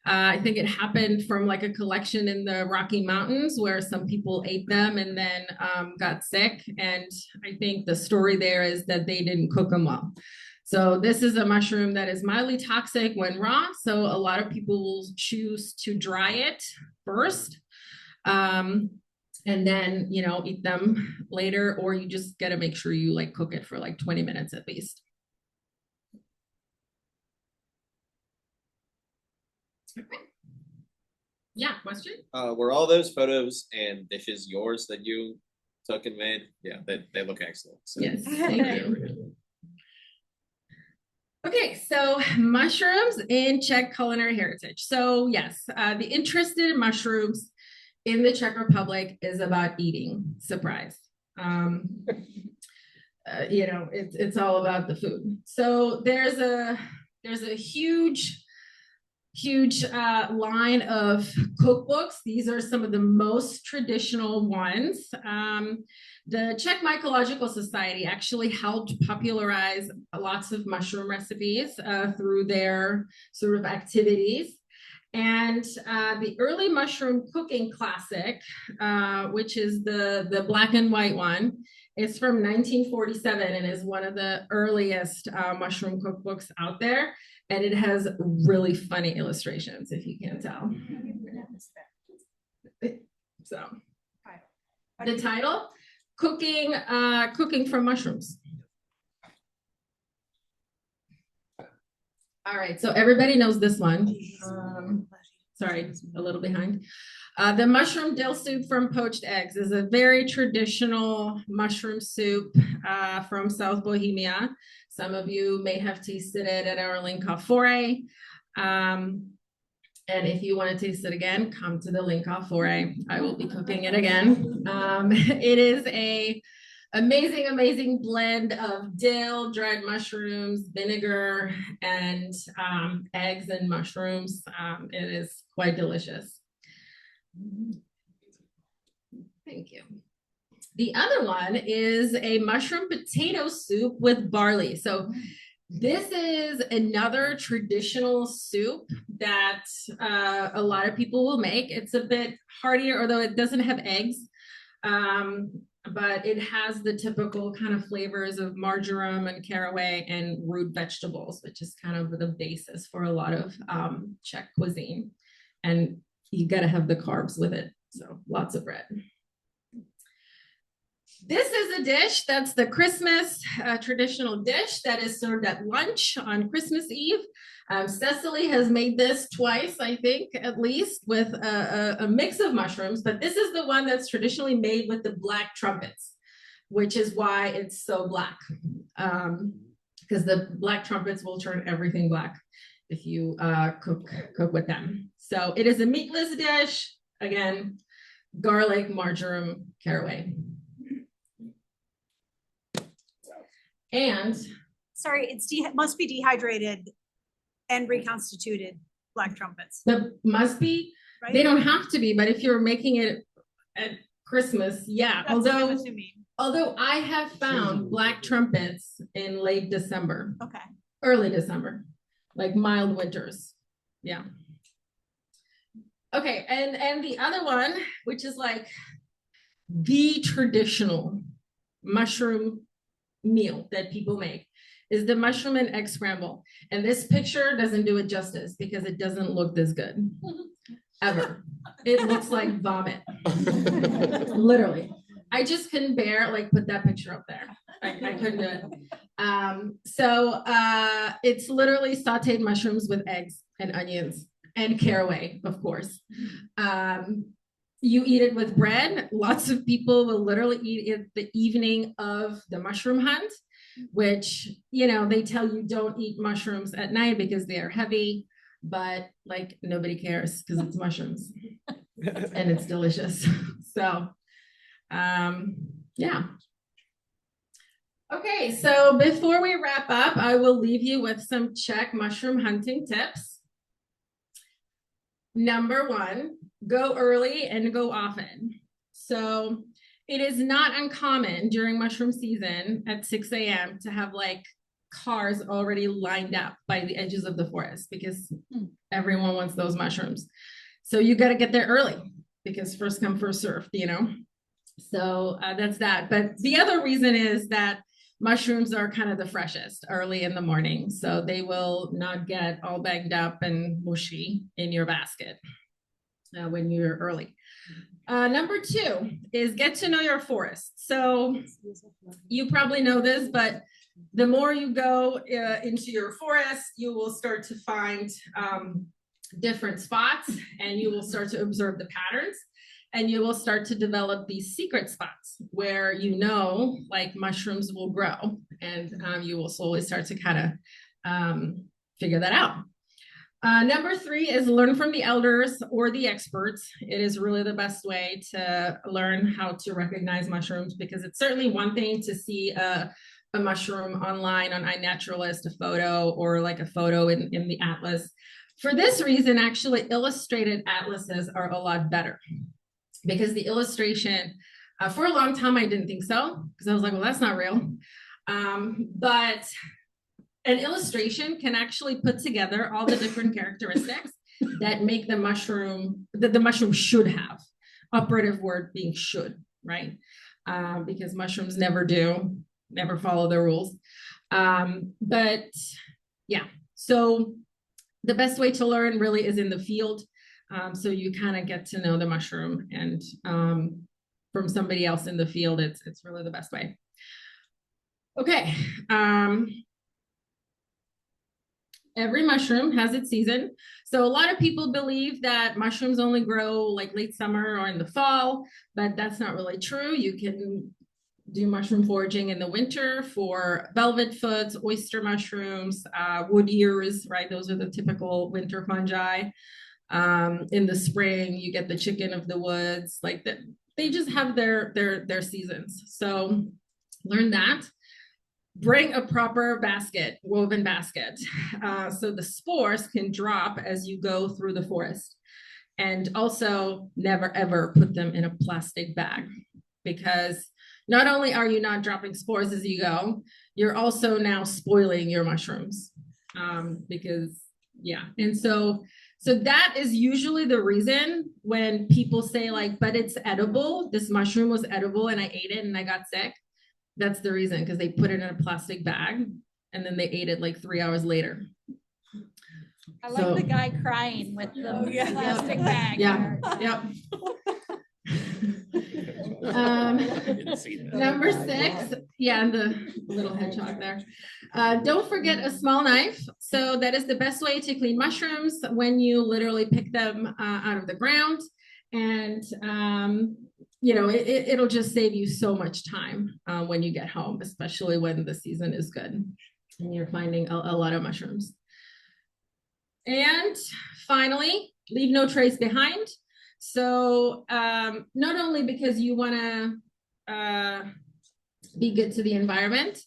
I think it happened from like a collection in the Rocky Mountains where some people ate them and then got sick. And I think the story there is that they didn't cook them well. So this is a mushroom that is mildly toxic when raw. So a lot of people will choose to dry it first and then, eat them later, or you just got to make sure you like cook it for like 20 minutes at least. Okay. Yeah, question? Were all those photos and dishes yours that you took and made? Yeah, they look excellent. So. Yes, thank you. Okay, so mushrooms in Czech culinary heritage. So yes, the interest in mushrooms in the Czech Republic is about eating. Surprise. It's all about the food. So there's a huge line of cookbooks. These are some of the most traditional ones. The Czech Mycological Society actually helped popularize lots of mushroom recipes through their sort of activities. And the early mushroom cooking classic, which is the black and white one, is from 1947 and is one of the earliest mushroom cookbooks out there. And it has really funny illustrations, if you can't tell. So, the title, Cooking from Mushrooms. All right, so everybody knows this one. Sorry, a little behind. The mushroom dill soup from poached eggs is a very traditional mushroom soup from South Bohemia. Some of you may have tasted it at our Linka Foray. And if you want to taste it again, come to the Linka Foray. I will be cooking it again. It is a amazing blend of dill, dried mushrooms, vinegar, and eggs and mushrooms. It is quite delicious. Thank you. The other one is a mushroom potato soup with barley. So this is another traditional soup that a lot of people will make. It's a bit heartier, although it doesn't have eggs. But it has the typical kind of flavors of marjoram and caraway and root vegetables, which is kind of the basis for a lot of Czech cuisine. And you got to have the carbs with it. So lots of bread. This is a dish that's the Christmas traditional dish that is served at lunch on Christmas Eve. Cecily has made this twice, I think, at least, with a mix of mushrooms, but this is the one that's traditionally made with the black trumpets, which is why it's so black, because the black trumpets will turn everything black if you cook with them. So it is a meatless dish, again, garlic, marjoram, caraway. And sorry, must be dehydrated and reconstituted black trumpets. That must be, right? They don't have to be, but if you're making it at Christmas, yeah. That's although I have found black trumpets in late December. Okay. Early December, like mild winters. Yeah. Okay, and the other one, which is like the traditional mushroom meal that people make, is the mushroom and egg scramble. And this picture doesn't do it justice because it doesn't look this good, ever. It looks like vomit, literally. I just couldn't bear, put that picture up there. I couldn't do it. It's literally sauteed mushrooms with eggs and onions and caraway, of course. You eat it with bread. Lots of people will literally eat it the evening of the mushroom hunt, which, they tell you don't eat mushrooms at night because they are heavy, but nobody cares because it's mushrooms and it's delicious. So, yeah. Okay, so before we wrap up, I will leave you with some Czech mushroom hunting tips. Number one, go early and go often. So it is not uncommon during mushroom season at 6 a.m. to have cars already lined up by the edges of the forest because everyone wants those mushrooms. So you got to get there early because first come, first served, So that's that. But the other reason is that mushrooms are kind of the freshest early in the morning. So they will not get all bagged up and mushy in your basket when you're early. Number two is get to know your forest. So you probably know this, but the more you go into your forest, you will start to find different spots and you will start to observe the patterns. And you will start to develop these secret spots where mushrooms will grow and you will slowly start to kind of figure that out. Number 3 is learn from the elders or the experts. It is really the best way to learn how to recognize mushrooms, because it's certainly one thing to see a mushroom online on iNaturalist, a photo, or like a photo in the atlas. For this reason, actually, illustrated atlases are a lot better, because the illustration, for a long time, I didn't think so, because I was like, well, that's not real. But an illustration can actually put together all the different characteristics that make the mushroom, that the mushroom should have. Operative word being should, right? Because mushrooms never follow the rules. But yeah, so the best way to learn really is in the field. So you kind of get to know the mushroom, and from somebody else in the field, it's really the best way. Okay. Every mushroom has its season. So a lot of people believe that mushrooms only grow like late summer or in the fall, but that's not really true. You can do mushroom foraging in the winter for velvet foots, oyster mushrooms, wood ears, right? Those are the typical winter fungi. In the spring, you get the chicken of the woods, like that. They just have their seasons. So learn that. Bring a proper basket, woven basket, so the spores can drop as you go through the forest. And also never ever put them in a plastic bag, because not only are you not dropping spores as you go, you're also now spoiling your mushrooms. Because yeah, and so that is usually the reason when people say like, but it's edible, this mushroom was edible and I ate it and I got sick. That's the reason, because they put it in a plastic bag and then they ate it like 3 hours later. I like the guy crying with the plastic bag. Yeah, yep. Number 6, yeah, and the little hedgehog there. Don't forget a small knife. So that is the best way to clean mushrooms when you literally pick them out of the ground. And you know, it'll just save you so much time when you get home, especially when the season is good and you're finding a lot of mushrooms. And finally, leave no trace behind. So not only because you want to be good to the environment,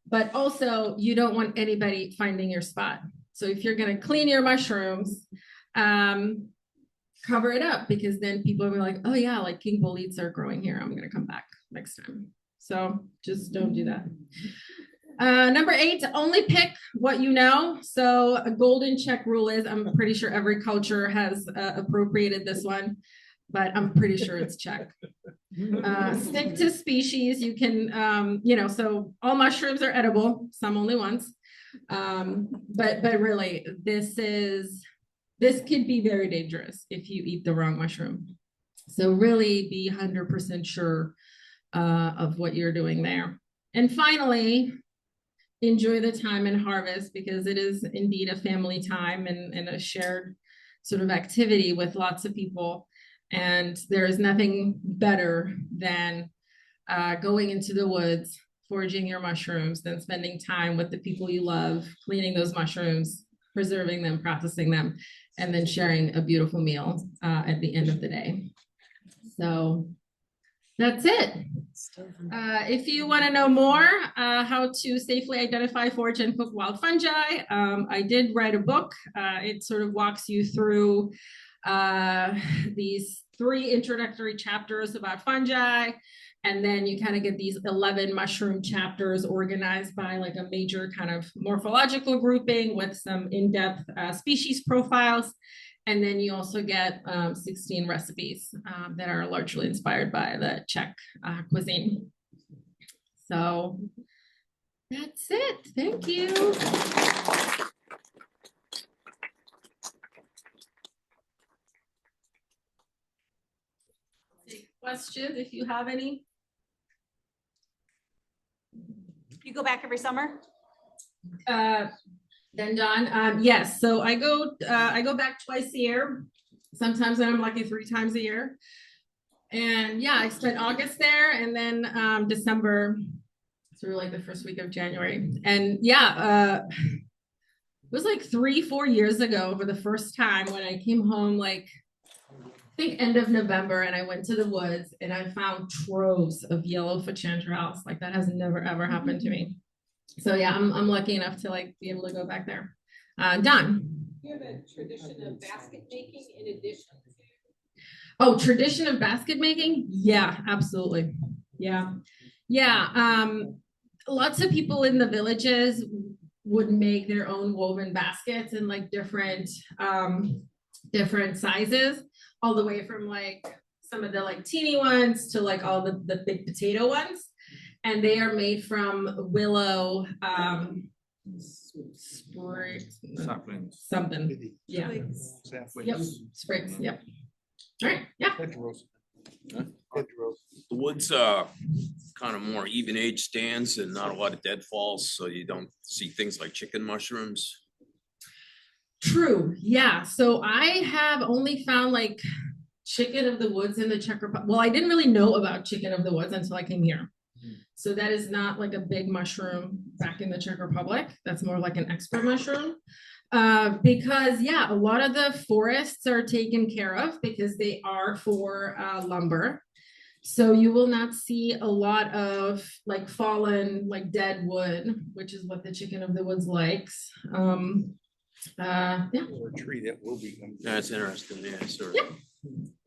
but also you don't want anybody finding your spot. So if you're going to clean your mushrooms, cover it up, because then people will be like, oh yeah, like king boletes are growing here, I'm gonna come back next time. So just don't do that. Number 8, only pick what you know. So a golden Czech rule is, I'm pretty sure every culture has appropriated this one, but I'm pretty sure it's Czech. Stick to species. You can, you know, so all mushrooms are edible, some only once. But really, this could be very dangerous if you eat the wrong mushroom. So really be 100% sure of what you're doing there. And finally, enjoy the time and harvest, because it is indeed a family time and a shared sort of activity with lots of people. And there is nothing better than going into the woods, foraging your mushrooms, than spending time with the people you love, cleaning those mushrooms, preserving them, processing them, and then sharing a beautiful meal at the end of the day. So that's it. If you want to know more how to safely identify, forage, and cook wild fungi, I did write a book. It sort of walks you through these 3 introductory chapters about fungi. And then you kind of get these 11 mushroom chapters organized by like a major kind of morphological grouping with some in-depth species profiles. And then you also get 16 recipes that are largely inspired by the Czech cuisine. So that's it. Thank you. Take questions if you have any. You go back every summer? Then Don, yes. So I go back twice a year. Sometimes I'm lucky 3 times a year. And yeah, I spent August there, and then December through like the first week of January. And yeah, was like 3-4 years ago for the first time when I came home, like I think end of November, and I went to the woods and I found troves of yellowfoot chanterelles. Like that has never ever happened to me. So yeah, I'm lucky enough to like be able to go back there. Don. You have a tradition of basket making in addition to. Oh, tradition of basket making? Yeah, absolutely. Yeah. Yeah. Lots of people in the villages would make their own woven baskets in like different sizes, all the way from like some of the like teeny ones to like all the big potato ones. And they are made from willow Saplings. something. Yeah. Yep. Sprigs. Yep. All right. Yeah. The woods, kind of more even age stands and not a lot of deadfalls, so you don't see things like chicken mushrooms. True. Yeah. So I have only found like chicken of the woods in the Czech Republic. Well, I didn't really know about chicken of the woods until I came here. So that is not like a big mushroom back in the Czech Republic. That's more like an expert mushroom. Because yeah, a lot of the forests are taken care of because they are for lumber. So you will not see a lot of like fallen, like dead wood, which is what the chicken of the woods likes. Yeah. Or a tree that will be. That's interesting, yeah, sort of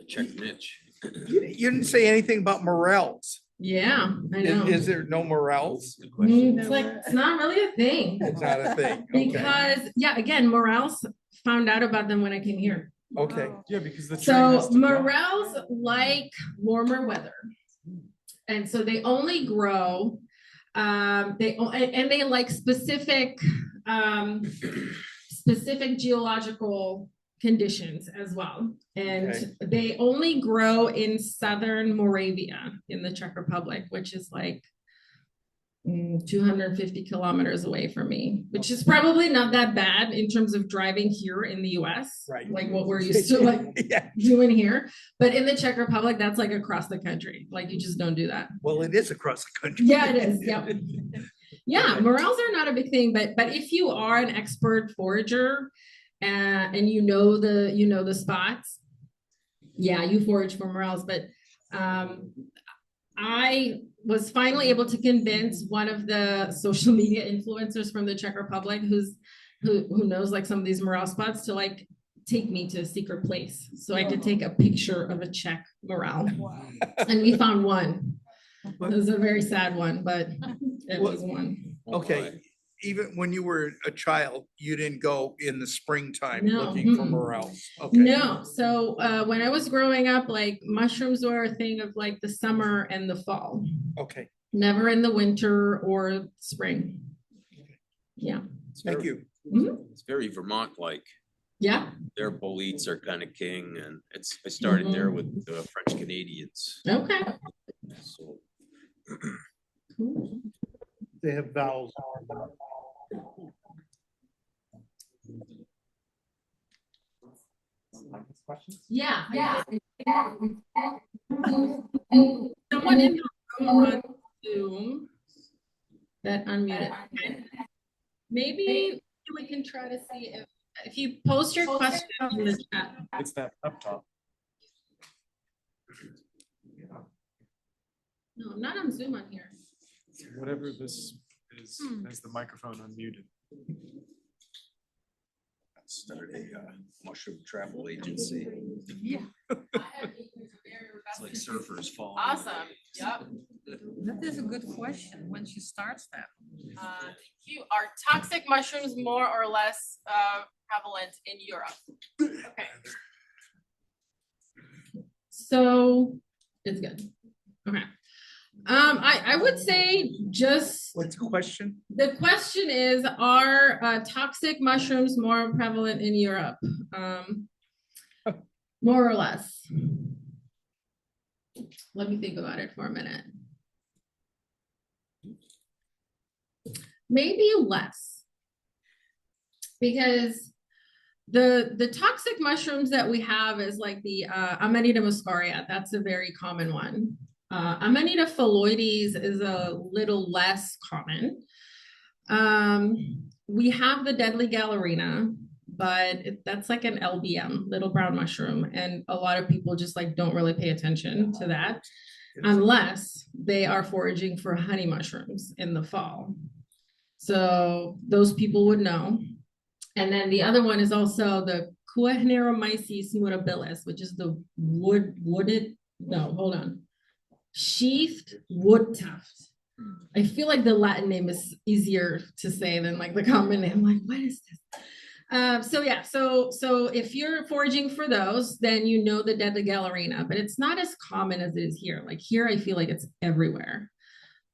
a Czech niche. You didn't say anything about morels. Yeah, I know. Is there no morels? It's like, it's not really a thing. It's not a thing. Okay. Because yeah, again, morels found out about them when I came here. Okay. Yeah, because the tree So has to go. morels like warmer weather. And so they only grow, and they like specific geological conditions as well. And Okay. they only grow in southern Moravia in the Czech Republic, which is like 250 kilometers away from me, which is probably not that bad in terms of driving here in the US, Right. like what we're used to like Yeah. doing here. But in the Czech Republic, that's like across the country. Like you just don't do that. Well, it is across the country. Yeah, it is. Yep. Yeah, morels are not a big thing, but if you are an expert forager and you know the spots, yeah, you forage for morels. But I was finally able to convince one of the social media influencers from the Czech Republic who knows like some of these morel spots to like take me to a secret place so I could take a picture of a Czech morel. And we found one. It was a very sad one, but it was one. Okay, even when you were a child, you didn't go in the springtime No. looking for Mm-mm. morels? Okay. No, so when I was growing up, like mushrooms were a thing of like the summer and the fall, Okay, never in the winter or spring. Yeah. thank you. It's very Vermont-like. Yeah. Their boletes are kind of king, and I started there with the French Canadians. Okay. So, They have vowels. Yeah. Someone in the room on Zoom that unmuted. Maybe we can try to see if you post your question in the chat. It's that up top. No, I'm not on Zoom on here. Whatever this is, has the microphone unmuted. Start a mushroom travel agency. Yeah. It's like surfers falling. Awesome, yep. That is a good question, when she starts that. Thank you. Are toxic mushrooms more or less prevalent in Europe? Okay. So it's good. Okay. I would say just What's the question? the question is, are toxic mushrooms more prevalent in Europe? More or less. Let me think about it for a minute. Maybe less. Because the toxic mushrooms that we have is like the Amanita muscaria. That's a very common one. Amanita phalloides is a little less common. we have the deadly gallerina, but that's like an LBM, little brown mushroom. And a lot of people just like don't really pay attention to that unless they are foraging for honey mushrooms in the fall. So those people would know. And then the other one is also the Cuaneromyces mutabilis, which is the sheathed wood tuft. I feel like the Latin name is easier to say than like the common name. Like, what is this? So if you're foraging for those, then you know the deadly gallerina, but it's not as common as it is here. Like here, I feel like it's everywhere.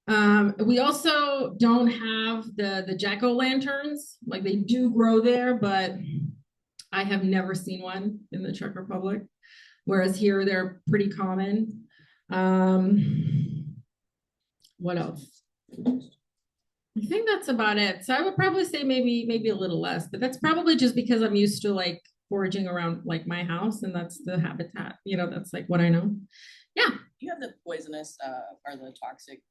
We also don't have the jack-o'-lanterns, like they do grow there, but I have never seen one in the Czech Republic, whereas here they're pretty common. What else? I think that's about it. So I would probably say maybe a little less, but that's probably just because I'm used to like foraging around like my house and that's the habitat, that's like what I know. Yeah. You have the poisonous or the toxic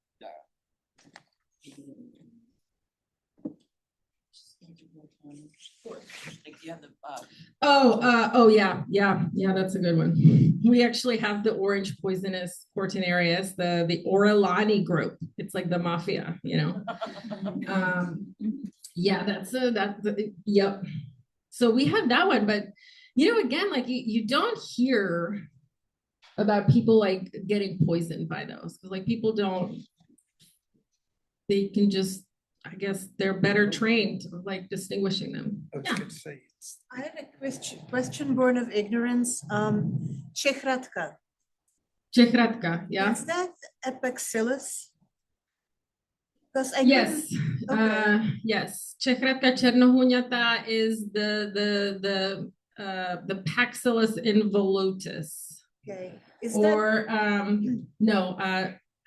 like you have the yeah, that's a good one. We actually have the orange poisonous Portinarius, the Orellani group. It's like the mafia, yep. So we have that one, but again, like you don't hear about people like getting poisoned by those because like people don't, they can just, I guess they're better trained like distinguishing them. I was gonna say, I had a question born of ignorance. Czechratka. Czechratka, yeah. Is that Epexillus? Because yes, yes. Czechratka černohůňata is the Paxillus involutus. Okay.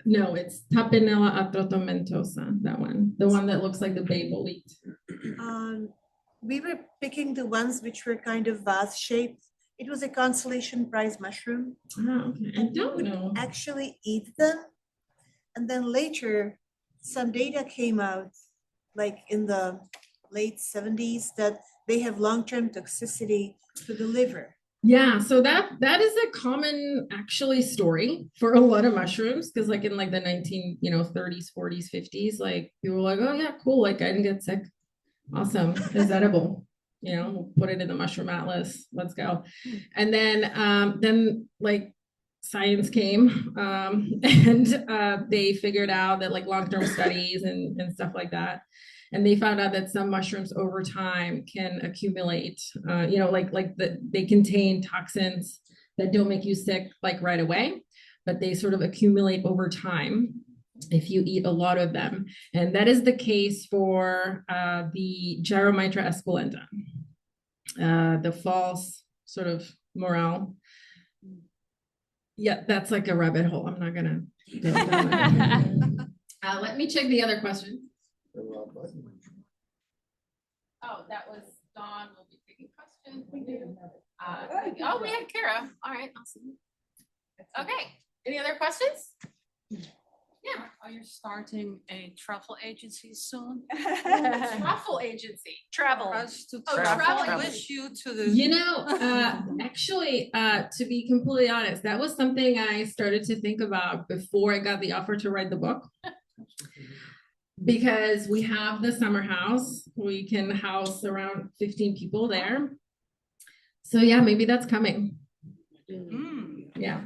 No, it's Tapinella atrotomentosa, that one. The one that looks like the bay bolete. We were picking the ones which were kind of vase shaped. It was a consolation prize mushroom. Oh, okay. I don't know. Actually eat them. And then later, some data came out, like in the late 70s, that they have long-term toxicity to the liver. Yeah, so that is a common actually story for a lot of mushrooms because like in like the 30s, 40s, 50s, like people were like, oh yeah, cool, like I didn't get sick. Awesome, it's edible. We'll put it in the mushroom atlas. Let's go. And then like science came and they figured out that like long-term studies and stuff like that. And they found out that some mushrooms over time can accumulate, they contain toxins that don't make you sick like right away, but they sort of accumulate over time if you eat a lot of them. And that is the case for the Gyromitra esculenta, the false sort of morel. Yeah, that's like a rabbit hole. I'm not gonna go down that. Let me check the other question. Oh, that was Dawn. We'll be taking questions. Oh, we have Kara. All right, awesome. Okay, any other questions? Yeah. Are you starting a truffle agency soon? Truffle agency. Travel. Travel. Wish you to the. Actually, to be completely honest, that was something I started to think about before I got the offer to write the book. Because we have the summer house, we can house around 15 people there. So yeah, maybe that's coming. Yeah.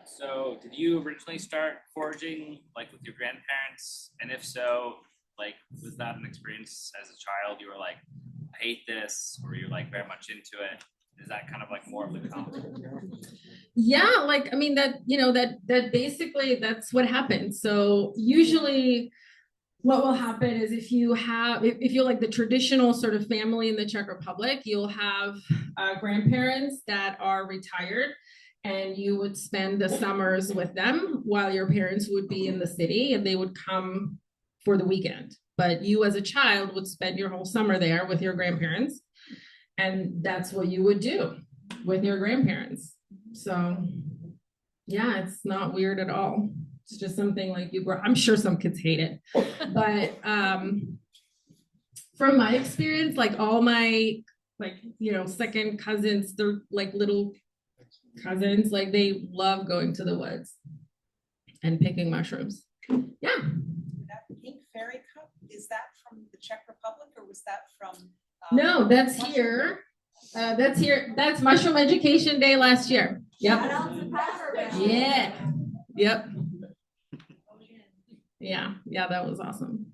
So did you originally start foraging like with your grandparents? And if so, like, was that an experience as a child? You were like, I hate this, or you're like very much into it? Is that kind of like more of the common? Yeah, like, I mean, that basically that's what happens. So usually what will happen is if you're like the traditional sort of family in the Czech Republic, you'll have grandparents that are retired and you would spend the summers with them while your parents would be in the city and they would come for the weekend. But you as a child would spend your whole summer there with your grandparents. And that's what you would do with your grandparents. So yeah, it's not weird at all. It's just something like I'm sure some kids hate it, but from my experience, like all my, like, you know, second cousins, they're like little cousins, like they love going to the woods and picking mushrooms. Yeah. That pink fairy cup, is that from the Czech Republic or was that from? No, that's here. That's here. That's Mushroom Education Day last year. Yep. Yeah. Yep. Yeah. Yeah, that was awesome.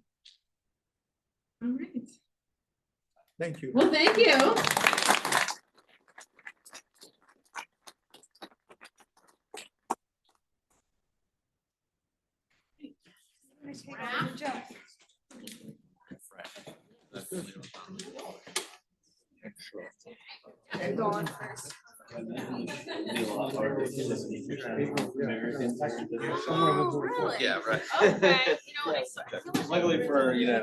All right. Thank you. Well, thank you. Go on first. Yeah, right. Okay, you know, I feel like Luckily for, you know.